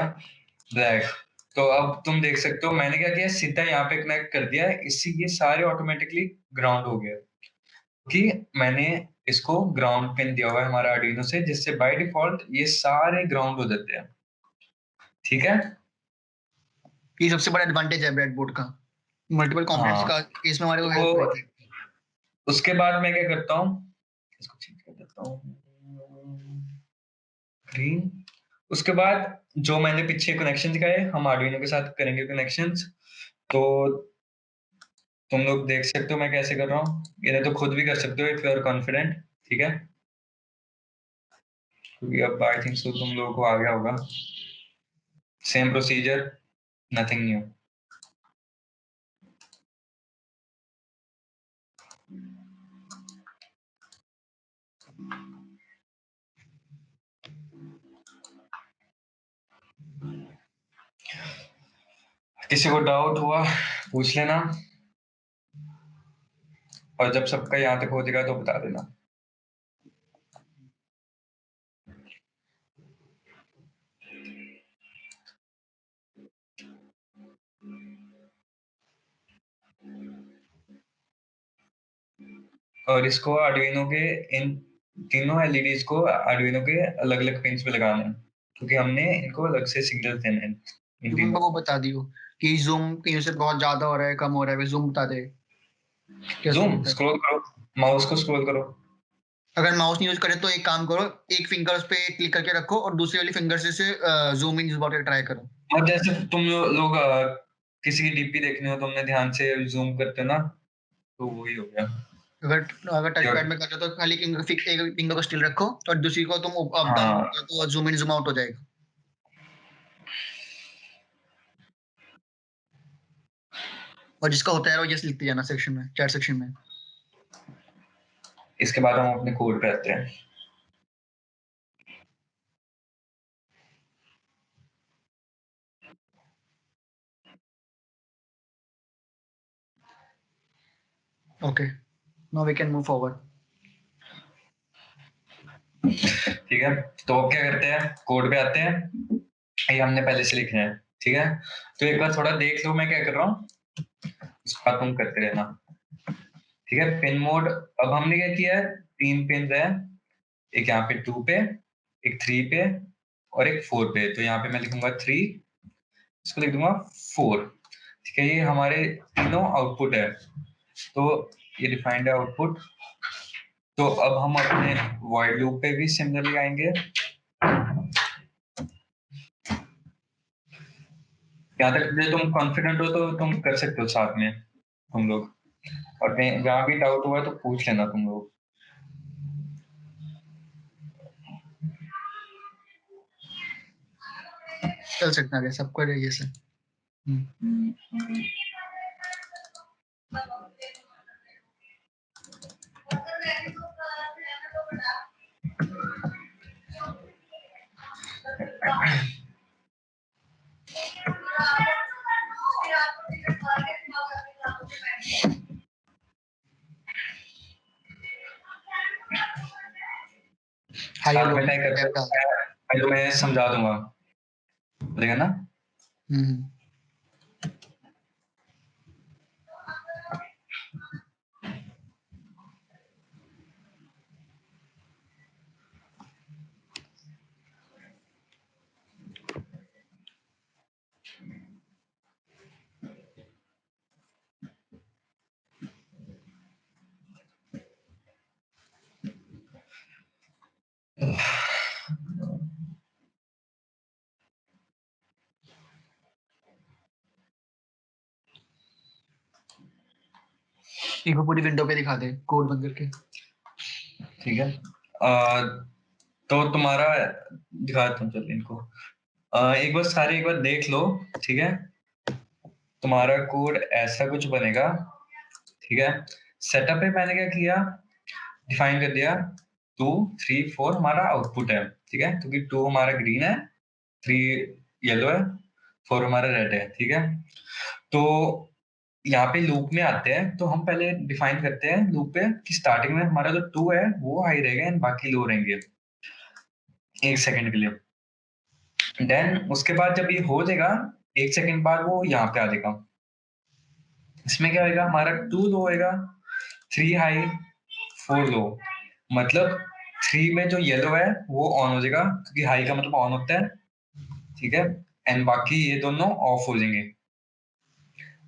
ब्लैक। तो अब तुम देख सकते हो मैंने क्या किया, सीधा यहाँ पे कनेक्ट कर दिया, इससे ये सारे ऑटोमेटिकली ग्राउंड हो गए, कि मैंने इसको ग्राउंड पिन दिया हुआ है हमारा आर्डिनो से, जिससे बाय डिफॉल्ट ये सारे ग्राउंड हो जाते हैं। ठीक है। ये सबसे बड़ा एडवांटेज है ब्रेडबोर्ड का, मल्टीपल कंपोनेंट्स हाँ। का केस में हमारे को हेल्प तो रहती है। उसके बाद मैं क्या करता हूँ, इसको चेंज कर देता हूँ, ग्रीन। उसके बाद जो मैंने पीछे कनेक्शन दिखाए, हम आर्डिनो के साथ करेंगे कनेक्शंस। तो तुम लोग देख सकते हो मैं कैसे कर रहा हूँ, ये तो खुद भी कर सकते हो इफ यू आर कॉन्फिडेंट। ठीक है। क्योंकि अब आई थिंक सो तुम लोगों को आ गया होगा, सेम प्रोसीजर, नथिंग न्यू। किसी को डाउट हुआ पूछ लेना, और जब सबका यहाँ तक हो जाएगा तो बता देना। और इसको आर्डिनो के इन तीनों एलईडीज को आर्डिनो के अलग अलग पिंस पे लगाना है, क्योंकि हमने इनको अलग से सिग्नल देने हैं इन तुम तीनों वो को। बता दियो कि जूम कहीं से बहुत ज्यादा हो रहा है, कम हो रहा है, जूम बता दे कैसे जूम होता है। स्क्रॉल करो, माउस को स्क्रॉल करो। अगर माउस नहीं यूज करे तो एक काम करो, एक फिंगर उस पे क्लिक करके रखो और दूसरी वाली फिंगर से zoom in zoom out try करो। और जैसे तुम लोग किसी की डीपी देखनी हो, तुमने ध्यान से जूम करते हो ना, तो वही हो गया। अगर अगर टच पैड या- में कर रहे हो तो खाली एक फिंगर को स्टिल रखो और दूसरी को तुम अप डाउन हाँ। तो जूम इन जूम आउट हो जाएगा। और जिसका होता है वो जस्ट लिखते जाना सेक्शन में, चैट सेक्शन में। इसके बाद हम अपने कोड पे आते हैं। Okay, now we can move forward. ठीक है। तो अब क्या करते हैं, कोड पे आते हैं, ये हमने पहले से लिखना है। ठीक है। तो एक बार थोड़ा देख लो मैं क्या कर रहा हूँ। इसका तुम करते रहना, ठीक है। पिन मोड अब हमने क्या किया है, 3 पिन है, एक यहाँ पे 2 पे, एक 3 पे और एक 4 पे। तो यहाँ पे मैं लिखूंगा 3, इसको लिख दूंगा 4, ठीक है। ये हमारे तीनों आउटपुट है, तो ये डिफाइंड है आउटपुट। तो अब हम अपने वॉइड लूप पे भी सिमिलरली आएंगे। यहाँ तक जो तुम कॉन्फिडेंट हो तो तुम कर सकते हो साथ में तुम लोग, और जहाँ भी डाउट हुआ तो पूछ लेना तुम लोग। चल सकता है सबको रहिए सर। हाई साथ लो में नहीं कर सकते, मैं तुम्हें समझा दूंगा, ठीक है ना। एक बार पूरी विंडो पे दिखा दे कोड बंद करके, ठीक है। तो तुम्हारा दिखाता हूँ, चलिए इनको एक बार सारे एक बार देख लो, ठीक है। तुम्हारा कोड ऐसा कुछ बनेगा, ठीक है। सेटअप पे मैंने क्या किया, डिफाइन कर दिया 2 3 4 हमारा आउटपुट है, ठीक है, क्योंकि 2 हमारा ग्रीन है, 3 येलो है, 4 हमारा रेड है, ठीक है। तो यहाँ पे लूप में आते हैं, तो हम पहले डिफाइन करते हैं लूप पे कि स्टार्टिंग में हमारा जो 2 है वो हाई रहेगा एंड बाकी लो रहेंगे 1 सेकंड के लिए। देन उसके बाद जब ये हो जाएगा 1 सेकंड बाद वो यहाँ पे आ जाएगा। इसमें क्या होगा, हमारा 2 लो होएगा, 3 हाई 4 लो, मतलब 3 में जो येलो है वो ऑन हो जाएगा क्योंकि हाई का मतलब ऑन होता है, ठीक है। एंड बाकी ये दोनों ऑफ हो जाएंगे।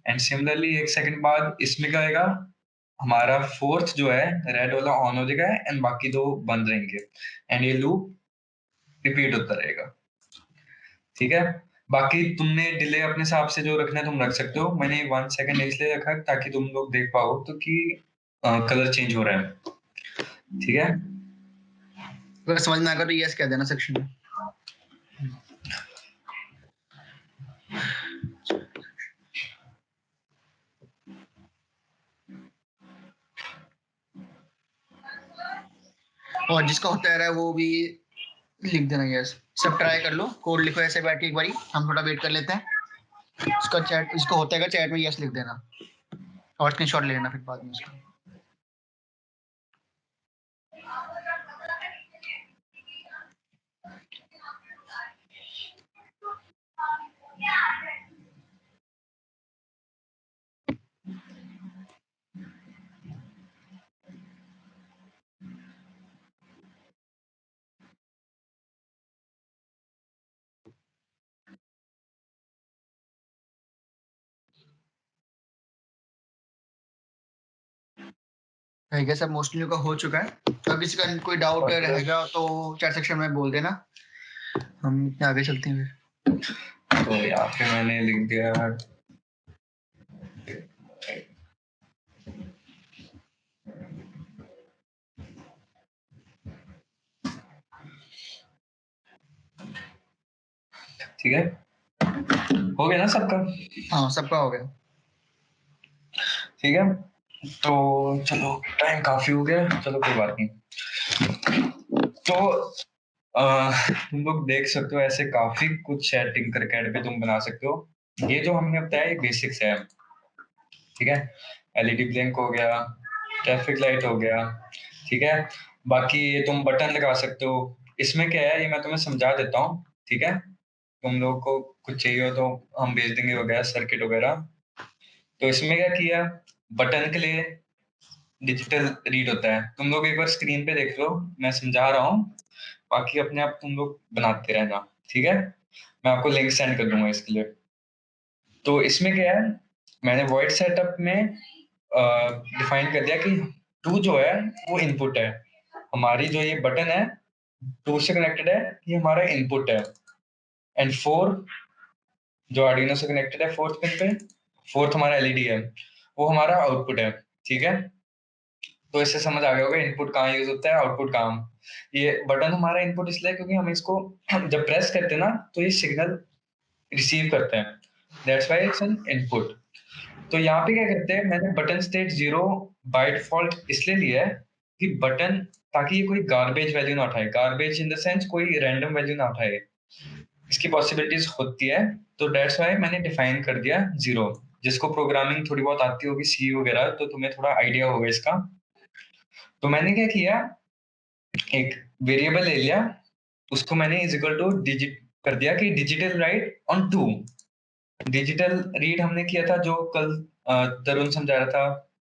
एंड सिमिलरली 1 सेकंड बाद इसमें क्या होगा, हमारा फोर्थ जो है रेड वाला ऑन हो जाएगा एंड बाकी दो बंद रहेंगे एंड ये लूप रिपीट होता रहेगा, ठीक है। बाकी तुमने डिले अपने हिसाब से जो रखना है तुम रख सकते हो। मैंने 1 सेकंड इसलिए रखा ताकि तुम लोग देख पाओ तो कि कलर चेंज हो रहा है, ठीक है। अगर समझ ना आकर तो यस कह देना सेक्शन में। और जिसका होता है वो भी लिख देना यस। सब ट्राई कर लो, कोड लिखो ऐसे बैठ के एक बारी, हम थोड़ा वेट कर लेते हैं। इसका चैट इसको होता है चैट में यस लिख देना और स्क्रीनशॉट ले लेना फिर बाद में उसका। ठीक है, सब मोस्टली का हो चुका है। तो किसी का कोई डाउट रहेगा तो चैट सेक्शन में बोल देना, हम इतने आगे चलते हैं फिर। तो यहाँ पे मैंने लिख दिया ठीक है, हो गया ना सबका? हाँ सबका हो गया, ठीक है। तो चलो टाइम काफी हो गया, चलो कोई बात नहीं। तो तुम लोग देख सकते हो ऐसे काफी कुछ है टिंकरकैड पे तुम बना सकते हो। ये जो हमने बताया ये बेसिक्स है, ठीक है। एलईडी ब्लिंक हो गया, ट्रैफिक लाइट हो गया, ठीक है। बाकी ये तुम बटन लगा सकते हो। इसमें क्या है ये मैं तुम्हें समझा देता हूँ, ठीक है। तुम लोग को कुछ चाहिए हो तो हम भेज देंगे वगैरह सर्किट वगैरह। तो इसमें क्या किया, बटन के लिए डिजिटल रीड होता है। तुम लोग एक बार स्क्रीन पे देख लो, मैं समझा रहा हूँ, बाकी अपने आप तुम लोग बनाते रहना, ठीक है। मैं आपको लिंक सेंड कर दूंगा इसके लिए। तो इसमें क्या है, मैंने वॉइड सेटअप में डिफाइन कर दिया कि 2 जो है वो इनपुट है, हमारी जो ये बटन है 2 से कनेक्टेड है, ये हमारा इनपुट है। एंड 4 जो आर्डिनो से कनेक्टेड है 4th पिन पे, 4th हमारा एलईडी है, वो हमारा आउटपुट है, ठीक है। तो इससे समझ आ गया होगा इनपुट कहाँ यूज होता है, आउटपुट कहाँ। ये बटन हमारा इनपुट इसलिए क्योंकि हम इसको जब प्रेस करते हैं ना तो ये सिग्नल रिसीव करते हैं, that's why it's an input. तो यहाँ पे क्या करते हैं, मैंने बटन स्टेट 0 बाय डिफॉल्ट इसलिए लिया है कि बटन, ताकि ये कोई गार्बेज वैल्यू ना उठाए, गार्बेज इन द सेंस कोई रैंडम वैल्यू ना उठाए, इसकी पॉसिबिलिटीज होती है। तो दैट्स व्हाई मैंने डिफाइन कर दिया 0। जिसको प्रोग्रामिंग थोड़ी बहुत आती होगी, सी वगैरह, तो तुम्हें थोड़ा आइडिया होगा इसका। तो मैंने क्या किया, एक वेरिएबल ले लिया, उसको मैंने इज इक्वल टू डिजिट कर दिया कि digital right on 2। Digital read हमने किया था जो कल तरुण समझा रहा था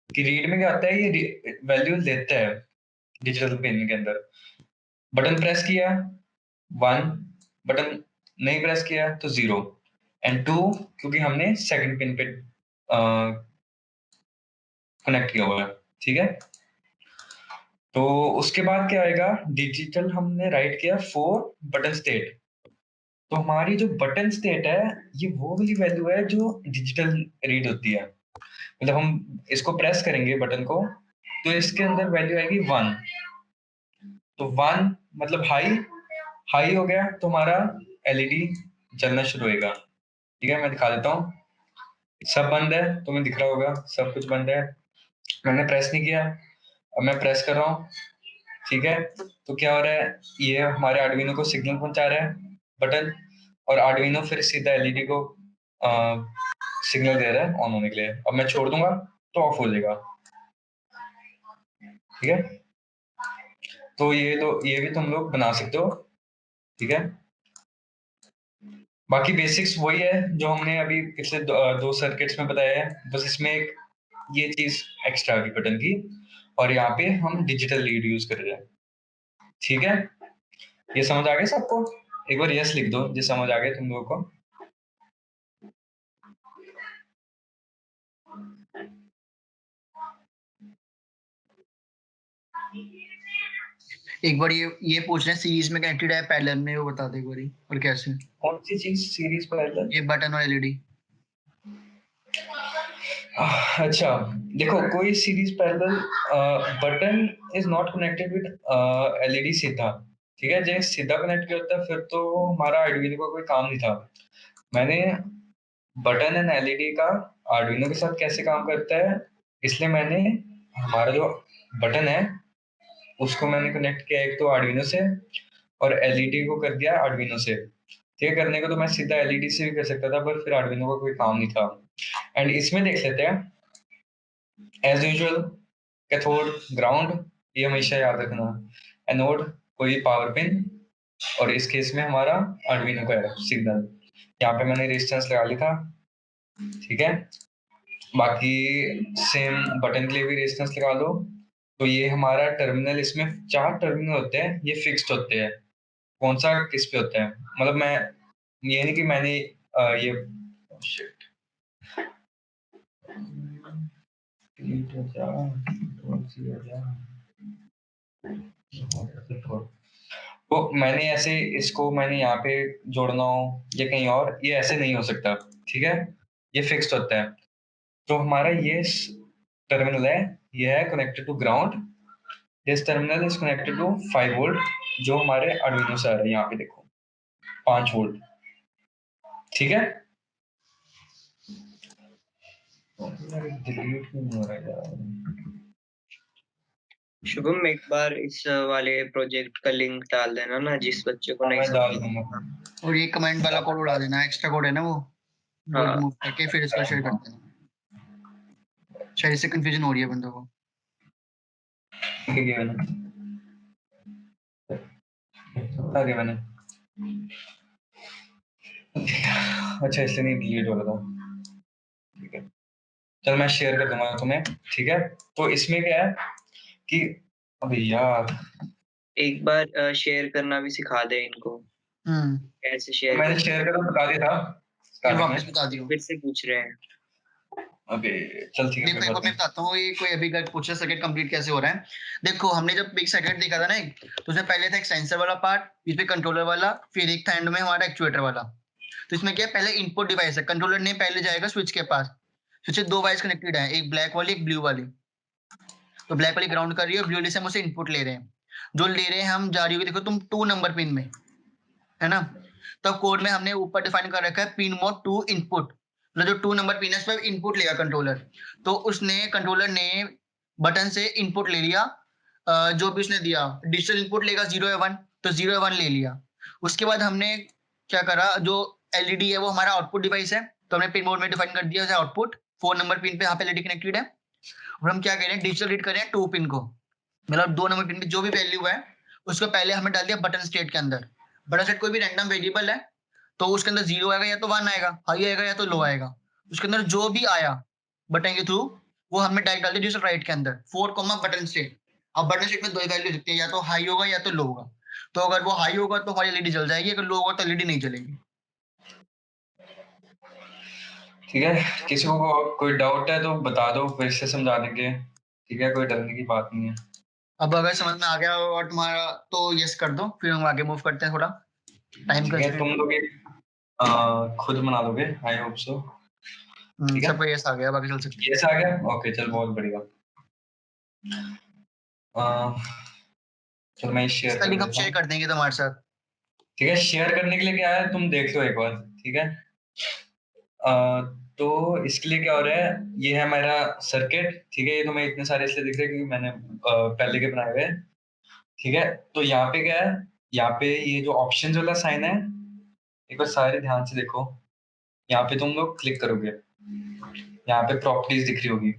कि रीड में क्या होता है, ये वैल्यू लेता है डिजिटल पिन के अंदर। बटन प्रेस किया 1, बटन नहीं प्रेस किया तो 0, एंड 2 क्योंकि हमने सेकंड पिन पे कनेक्ट किया हुआ है, ठीक है। तो उसके बाद क्या आएगा, डिजिटल हमने राइट किया 4 बटन स्टेट। तो हमारी जो बटन स्टेट है, ये वो वाली वैल्यू है जो डिजिटल रीड होती है। मतलब हम इसको प्रेस करेंगे बटन को, तो इसके अंदर वैल्यू आएगी 1। तो 1 मतलब हाई, हाई हो गया तो हमारा एलईडी जलना शुरू होएगा, ठीक है। मैं दिखा देता हूँ, सब बंद है, तुम्हें दिख रहा होगा सब कुछ बंद है, मैंने प्रेस नहीं किया, अब मैं प्रेस कर रहा हूँ, ठीक है। तो क्या हो रहा है, ये हमारे आर्डुइनो को सिग्नल पहुंचा रहा है बटन, और आर्डुइनो फिर सीधा एलईडी को सिग्नल दे रहा है ऑन होने के लिए। अब मैं छोड़ दूंगा तो ऑफ हो जाएगा, ठीक है। तो ये भी तुम लोग बना सकते हो, ठीक है। बाकी बेसिक्स वही है जो हमने अभी पिछले 2 सर्किट्स में बताया है, बस इसमें एक ये चीज एक्स्ट्रा की बटन की, और यहाँ पे हम डिजिटल लीड यूज कर रहे हैं, ठीक है। ये समझ आ गया सबको? एक बार यस लिख दो जो समझ आ गया तुम लोगों को। एक बार ये पूछ रहे हैं सीरीज में कनेक्टेड है पैरेलल में, वो बता दे एक बारी, और कैसे? कौन सी चीज सीरीज पैरेलल? ये बटन और एलईडी। अच्छा देखो, कोई series parallel button is not connected with LED सीधा, ठीक है। जब सीधा कनेक्ट किया होता है फिर तो हमारा आर्डुइनो का कोई काम नहीं था। मैंने बटन एंड एलईडी का आर्डुइनो के साथ कैसे काम करता है, इसलिए मैंने हमारा जो बटन है उसको मैंने कनेक्ट किया एक तो आर्डुइनो से, और एलईडी को कर दिया आर्डुइनो से। ठीक है, करने को तो मैं सीधा एलईडी से भी कर सकता था, पर फिर आर्डुइनो का कोई काम नहीं था। एंड इसमें देख लेते हैं, एज यूजुअल कैथोड ग्राउंड, ये हमेशा याद रखना। एनोड कोई पावर पिन, और इस केस में हमारा आर्डुइनो का है सिग्नल। यहाँ पे मैंने रेजिस्टेंस लगा ली था, ठीक है। बाकी सेम बटन के लिए भी रेजिस्टेंस लगा लो। तो ये हमारा टर्मिनल, इसमें 4 टर्मिनल होते हैं, ये फिक्स्ड होते हैं। कौन सा किस पे होता है, मतलब मैं ये नहीं कि मैंने ये शिट डिलीट हो जा, कंट्रोल सी हो जा। तो मैंने ऐसे इसको मैंने यहाँ पे जोड़ना हो या कहीं और, ये ऐसे नहीं हो सकता, ठीक है। ये फिक्स्ड होता है। तो हमारा ये टर्मिनल है, ये है connected to ground. This terminal is connected to 5 volt, जो हमारे आर्डुइनो से आ रहा है, यहाँ पे देखो 5 वोल्ट, ठीक है। डिलीट क्यों नहीं हो रहा है यार? शुभम एक बार इस वाले प्रोजेक्ट का लिंक डाल देना ना, जिस बच्चे को नहीं मैं डाल समझ। दूंगा। और ये कमेंट वाला कोड उड़ा देना, एक्स्ट्रा कोड है ना वो हाँ। रिमूव करके फिर इसको शेयर कर देना, शायद इससे कंफ्यूजन हो रही है बंदों को। ठीक है मैंने बता दिया मैंने। अच्छा इसलिए नहीं डिलीट हो रहा था, ठीक है। चल मैं शेयर कर दूंगा तुम्हें, ठीक है। तो इसमें क्या है कि अबे यार एक बार शेयर करना भी सिखा दे इनको, कैसे शेयर मैंने करना शेयर करना बता दिया था फिर स्टार्टिंग वापस में। बता दियो। फिर से पूछ रहे हैं। अबे चल ठीक है, देखो कोई एक बात बार मैं नहीं। बताता हूँ ये कोई अभी पूछ रहा सर्किट कंप्लीट कैसे हो रहा है। देखो हमने जब बिग सर्किट देखा था ना एक, तो उसमें पहले था एक सेंसर वाला पार्ट, इसमें कंट्रोलर वाला, फिर एक था एंड में हमारा एक्चुएटर वाला। तो इसमें क्या है, पहले इनपुट डिवाइस है, कंट्रोलर ने पहले जाएगा स्विच के पास, स्विच से दो वाइस कनेक्टेड है, एक ब्लैक वाली एक ब्लू वाली। तो ब्लैक वाली ग्राउंड कर रही है, ब्लू वाली से हम उसे इनपुट ले रहे हैं, जो ले रहे हैं हम जा रही होगी देखो तुम 2 नंबर पिन में, है ना। तो कोड में हमने ऊपर डिफाइन कर रखा है पिन मोड 2 इनपुट, मतलब जो 2 नंबर पिन है उस पर इनपुट लेगा कंट्रोलर। तो उसने कंट्रोलर ने बटन से इनपुट ले लिया, जो भी उसने दिया डिजिटल इनपुट लेगा 0 या 1, तो 0 या 1 ले लिया। उसके बाद हमने क्या करा, जो एलईडी है वो हमारा आउटपुट डिवाइस है, तो हमने पिन मोड में डिफाइन कर दिया आउटपुट 4 नंबर पिन पे, यहाँ पे एलईडी कनेक्टेड है। और हम क्या कह रहे हैं, डिजिटल रीड कर रहे हैं 2 पिन को, मतलब 2 नंबर पिन पे जो भी वैल्यू है उसको पहले हमें डाल दिया बटन स्टेट के अंदर। बटन स्टेट कोई भी रैंडम वेरिएबल है, तो उसके अंदर 0 आएगा या तो 1 आएगा, हाई आएगा या तो लो आएगा। उसके अंदर जो भी आया बटन के थ्रू वो हमने डायरेक्ट डाल दिया डिजिटल राइट के अंदर 4 बटन स्टेट। अब बटन स्टेट में दो ही वैल्यू सकती है, या तो हाई होगा या तो लो होगा। तो अगर वो हाई होगा तो हमारी एलईडी जल जाएगी, अगर लो होगा तो एलईडी नहीं जलेगी। ठीक है, किसी को कोई डाउट है तो बता दो, फिर से समझा देंगे, ठीक है, कोई डरने की बात नहीं है। अब अगर समझ में आ गया और तुम्हारा तो यस कर दो, फिर हम आगे मूव करते हैं, थोड़ा टाइम ठीक है, तुम कंस्ट्रेंट। लोग खुद बना लोगे, आई होप सो। ठीक है, सबको यस आ गया, बाकी चल सकते हैं। यस आ गया, ओके चल बहुत बढ़िया। चल मैं शेयर इसका कर लिंक हम देता शेयर हूँ। कर देंगे तुम्हारे साथ। ठीक है, शेयर करने के लिए क्या है तुम देख लो एक बार, ठीक है। अ, तो इसके लिए क्या हो रहा है, ये है मेरा सर्किट, ठीक है। ये तुम्हें इतने सारे इसलिए दिख रहे हैं क्योंकि मैंने पहले के बनाए हुए हैं, ठीक है। तो यहाँ पे क्या है, यहाँ पे ये जो ऑप्शंस वाला साइन है, एक बार सारे ध्यान से देखो, यहाँ पे तुम लोग क्लिक करोगे, यहाँ पे प्रॉपर्टीज दिख रही होगी,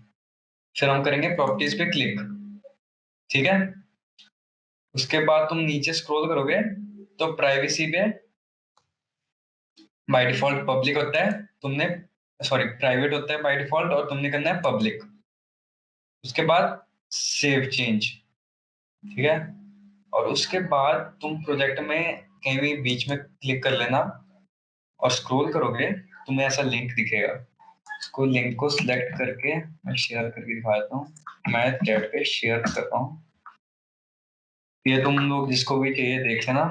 फिर हम करेंगे प्रॉपर्टीज पे क्लिक, ठीक है। उसके बाद तुम नीचे स्क्रॉल करोगे तो प्राइवेसी पे बाय डिफॉल्ट पब्लिक होता है, तुमने सॉरी प्राइवेट होता है बाय डिफॉल्ट, और तुमने करना है पब्लिक। उसके बाद सेव चेंज, ठीक है। और उसके बाद तुम प्रोजेक्ट में कहीं भी बीच में क्लिक कर लेना और स्क्रॉल करोगे, तुम्हें ऐसा लिंक दिखेगा। उसको लिंक को सिलेक्ट करके मैं शेयर करके दिखा देता हूँ, मैं चैट पे शेयर कर रहा हूँ। ये तुम लोग जिसको भी चाहिए देख लेना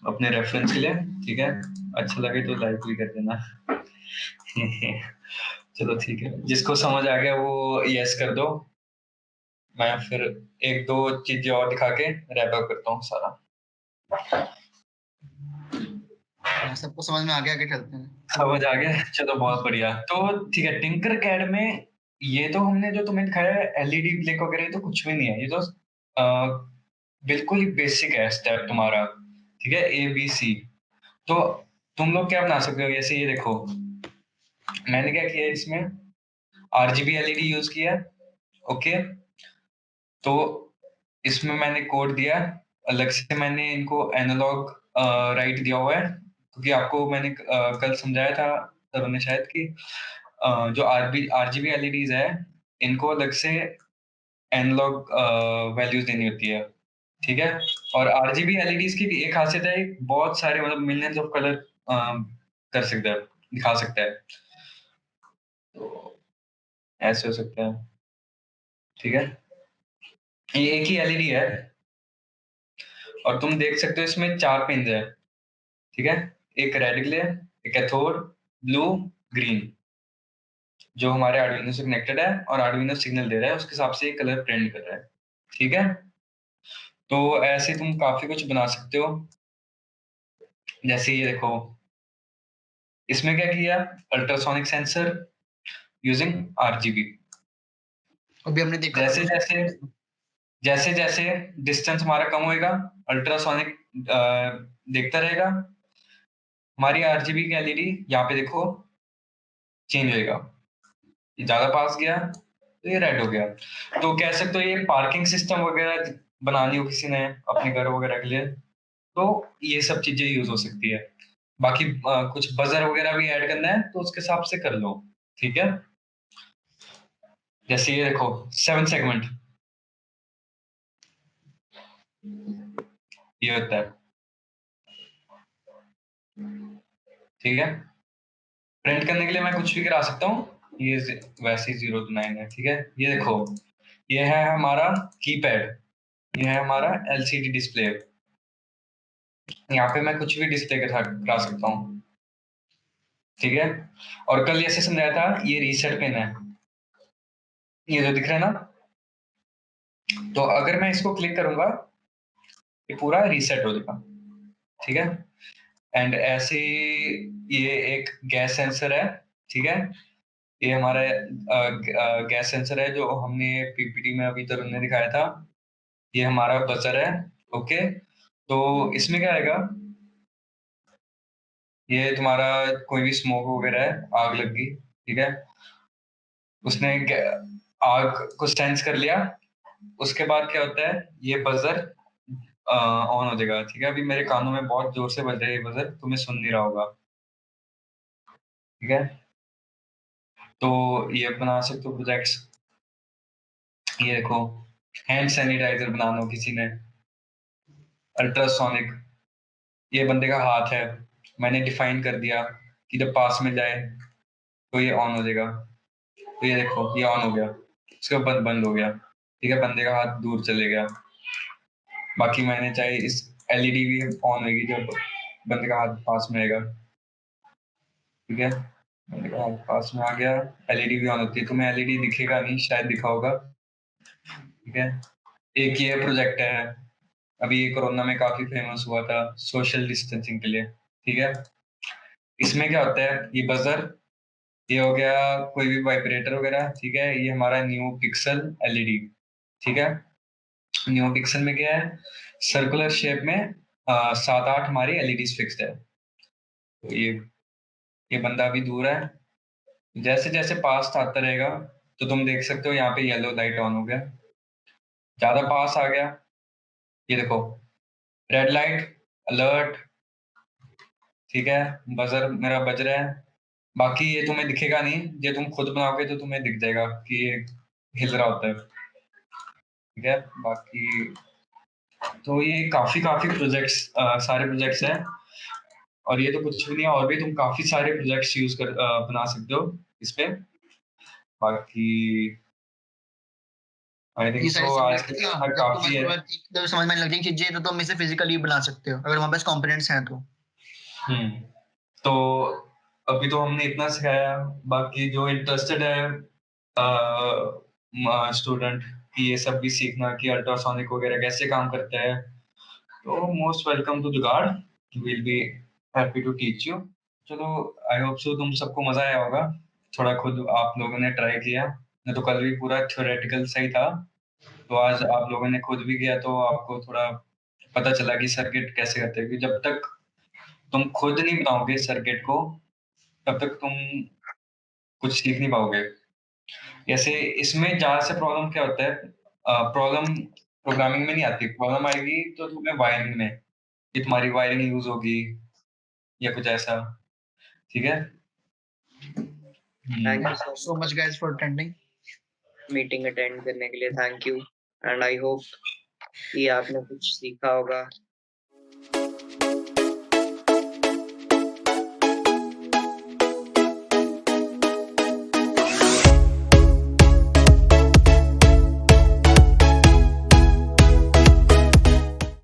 अपने रेफरेंस के लिए, ठीक है। अच्छा लगे तो लाइक भी कर देना। चलो ठीक है, जिसको समझ आ गया वो यस कर दो। मैं फिर एक दो चीजें और दिखा के रैप अप करता हूँ सारा। सबको समझ में आ गया, आगे चलते हैं। समझ आ गया, चलो बहुत बढ़िया। तो ठीक है, टिंकर कैड में ये तो हमने जो तुम्हें दिखाया है एलईडी ब्लिक वगैरह, ये तो कुछ भी नहीं है, ये तो बिल्कुल ही बेसिक है स्टेप तुम्हारा, ठीक है, ए बी सी। तो तुम लोग क्या बना सकते हो, जैसे ये देखो मैंने क्या किया है, इसमें आरजीबी एलईडी यूज किया, ओके। तो इसमें मैंने कोड दिया, अलग से मैंने इनको एनालॉग राइट दिया हुआ है, क्योंकि आपको मैंने कल समझाया था सर ने शायद कि जो आरजीबी एलईडीज है इनको अलग से एनालॉग वैल्यूज देनी होती है, ठीक है। और आरजीबी एलईडीज की भी एक खासियत है, बहुत सारे मतलब मिलियंस ऑफ कलर कर सकता है, दिखा सकता है, तो ऐसे हो सकता है, ठीक है। ये एक ही एलईडी है और तुम देख सकते हो इसमें 4 पिन है, ठीक है। एक रेड ग्ले, एक कैथोड, ब्लू, ग्रीन, जो हमारे आर्डुइनो से कनेक्टेड है और आर्डुइनो सिग्नल दे रहा है, उसके हिसाब से ये कलर प्रिंट कर रहा है, ठीक है। तो ऐसे तुम काफी कुछ बना सकते हो, जैसे ये देखो इसमें क्या किया, अल्ट्रासोनिक सेंसर यूजिंग आरजीबी। अभी हमने देखा था जैसे कुछ। जैसे जैसे जैसे डिस्टेंस हमारा कम होएगा, अल्ट्रासोनिक देखता रहेगा, हमारी आरजीबी की एलईडी यहाँ पे देखो चेंज होएगा, ये ज्यादा पास गया तो ये रेड हो गया। तो कह सकते हो ये पार्किंग सिस्टम वगैरह बनानी हो किसी ने अपने घर वगैरह के लिए, तो ये सब चीजें यूज हो सकती है। बाकी कुछ बजर वगैरह भी ऐड करना है तो उसके हिसाब से कर लो, ठीक है। जैसे ये देखो 7 सेगमेंट ये होता है, ठीक है। प्रिंट करने के लिए मैं कुछ भी करा सकता हूँ, ये वैसे ही 0 to 9 है, ठीक है। ये देखो ये है हमारा कीपैड, ये है हमारा LCD डिस्प्ले, यहाँ पे मैं कुछ भी डिस्प्ले करा सकता हूँ, ठीक है। और कल जैसे समझाया था ये रीसेट पिन है, ये जो दिख रहा है ना, तो अगर मैं इसको क्लिक करूंगा ये पूरा रीसेट हो जाएगा, ठीक है। एंड ऐसे ये एक गैस सेंसर है, ठीक है। ये हमारा गैस सेंसर है जो हमने पीपीटी में अभी तरुण ने दिखाया था। ये हमारा बजर है, ओके। तो इसमें क्या आएगा, ये तुम्हारा कोई भी स्मोक वगैरह है, आग लग गई, ठीक है, उसने आग को सेंस कर लिया, उसके बाद क्या होता है ये बजर ऑन हो जाएगा, ठीक है। अभी मेरे कानों में बहुत जोर से बज रहा है ये बजर, तुम्हें सुन नहीं रहा होगा, ठीक है। तो ये बना सकते हो प्रोजेक्ट्स, ये देखो हैंड सैनिटाइजर बनाना हो किसी ने, अल्ट्रासोनिक, ये बंदे का हाथ है, मैंने डिफाइन कर दिया कि जब पास में जाए तो ये ऑन हो जाएगा, तो ये देखो ये ऑन हो गया, उसके बाद बंद हो गया, ठीक है, बंदे का हाथ दूर चले गया। बाकी मैंने चाहे इस एलईडी भी ऑन होगी जब बंदे का हाथ पास में आएगा, ठीक है। बंदे का हाथ पास में आ गया, एलईडी भी ऑन होती है, तुम्हें एलईडी दिखेगा नहीं, शायद दिखा होगा, ठीक है। एक ये प्रोजेक्ट है, अभी ये कोरोना में काफी फेमस हुआ था सोशल डिस्टेंसिंग के लिए, ठीक है। इसमें क्या होता है, ये बजर, ये हो गया कोई भी वाइब्रेटर वगैरह, ठीक है। ये हमारा न्यू पिक्सल एलईडी, ठीक है। न्यू पिक्सल में क्या है, सर्कुलर शेप में 7-8 हमारी एलईडीज फिक्स्ड है। तो ये बंदा अभी दूर है, जैसे जैसे पास आता रहेगा तो तुम देख सकते हो यहाँ पे येलो लाइट ऑन हो गया, ज्यादा पास आ गया, ये देखो रेड लाइट अलर्ट, ठीक है, बजर मेरा बज रहा है। बाकी ये तुम्हें दिखेगा नहीं, ये तुम खुद बनाओगे तो तुम्हें दिख जाएगा कि ये हिल रहा होता है, ठीक है। बाकी तो ये काफी काफी प्रोजेक्ट्स, सारे प्रोजेक्ट्स हैं, और ये तो कुछ भी नहीं है, और भी तुम काफी सारे प्रोजेक्ट्स यूज कर बना सकते हो इसपे। बाकी आई थिंक ये सो सारी आज चीजें के क्या लिए जब काफी तुम्हारे है। पास जब समझ में लग जाएंगी चीजें तो तुम इसे फिजिकली बना सकते हो अगर हमारे पास कंपोनेंट्स हैं तो। हम्म तो अभी तो हमने इतना सिखाया, बाकी जो इंटरेस्टेड है स्टूडेंट कि ये सब भी सीखना कि अल्ट्रासोनिक वगैरह कैसे काम करता है, तो most welcome to Jugaad, will be happy to teach you. चलो आई होप सो तुम सबको मजा आया होगा, थोड़ा खुद आप लोगों ने ट्राई किया, नहीं तो कल भी पूरा थ्योरेटिकल सही था, तो आज आप लोगों ने खुद भी किया तो आपको थोड़ा पता चला कि सर्किट कैसे करते हैं, क्योंकि जब तक तुम खुद नहीं बनाओगे सर्किट को तब तक तुम कुछ सीख नहीं पाओगे। जैसे इसमें ज्यादा से प्रॉब्लम क्या होता है, प्रॉब्लम प्रोग्रामिंग में नहीं आती, प्रॉब्लम आएगी तो तुम्हें वायरिंग में, कि तुम्हारी वायरिंग यूज होगी या कुछ ऐसा, ठीक है। Thank you so so much guys for attending. Meeting attend करने के लिए, thank you. And I hope कि आपने कुछ सीखा होगा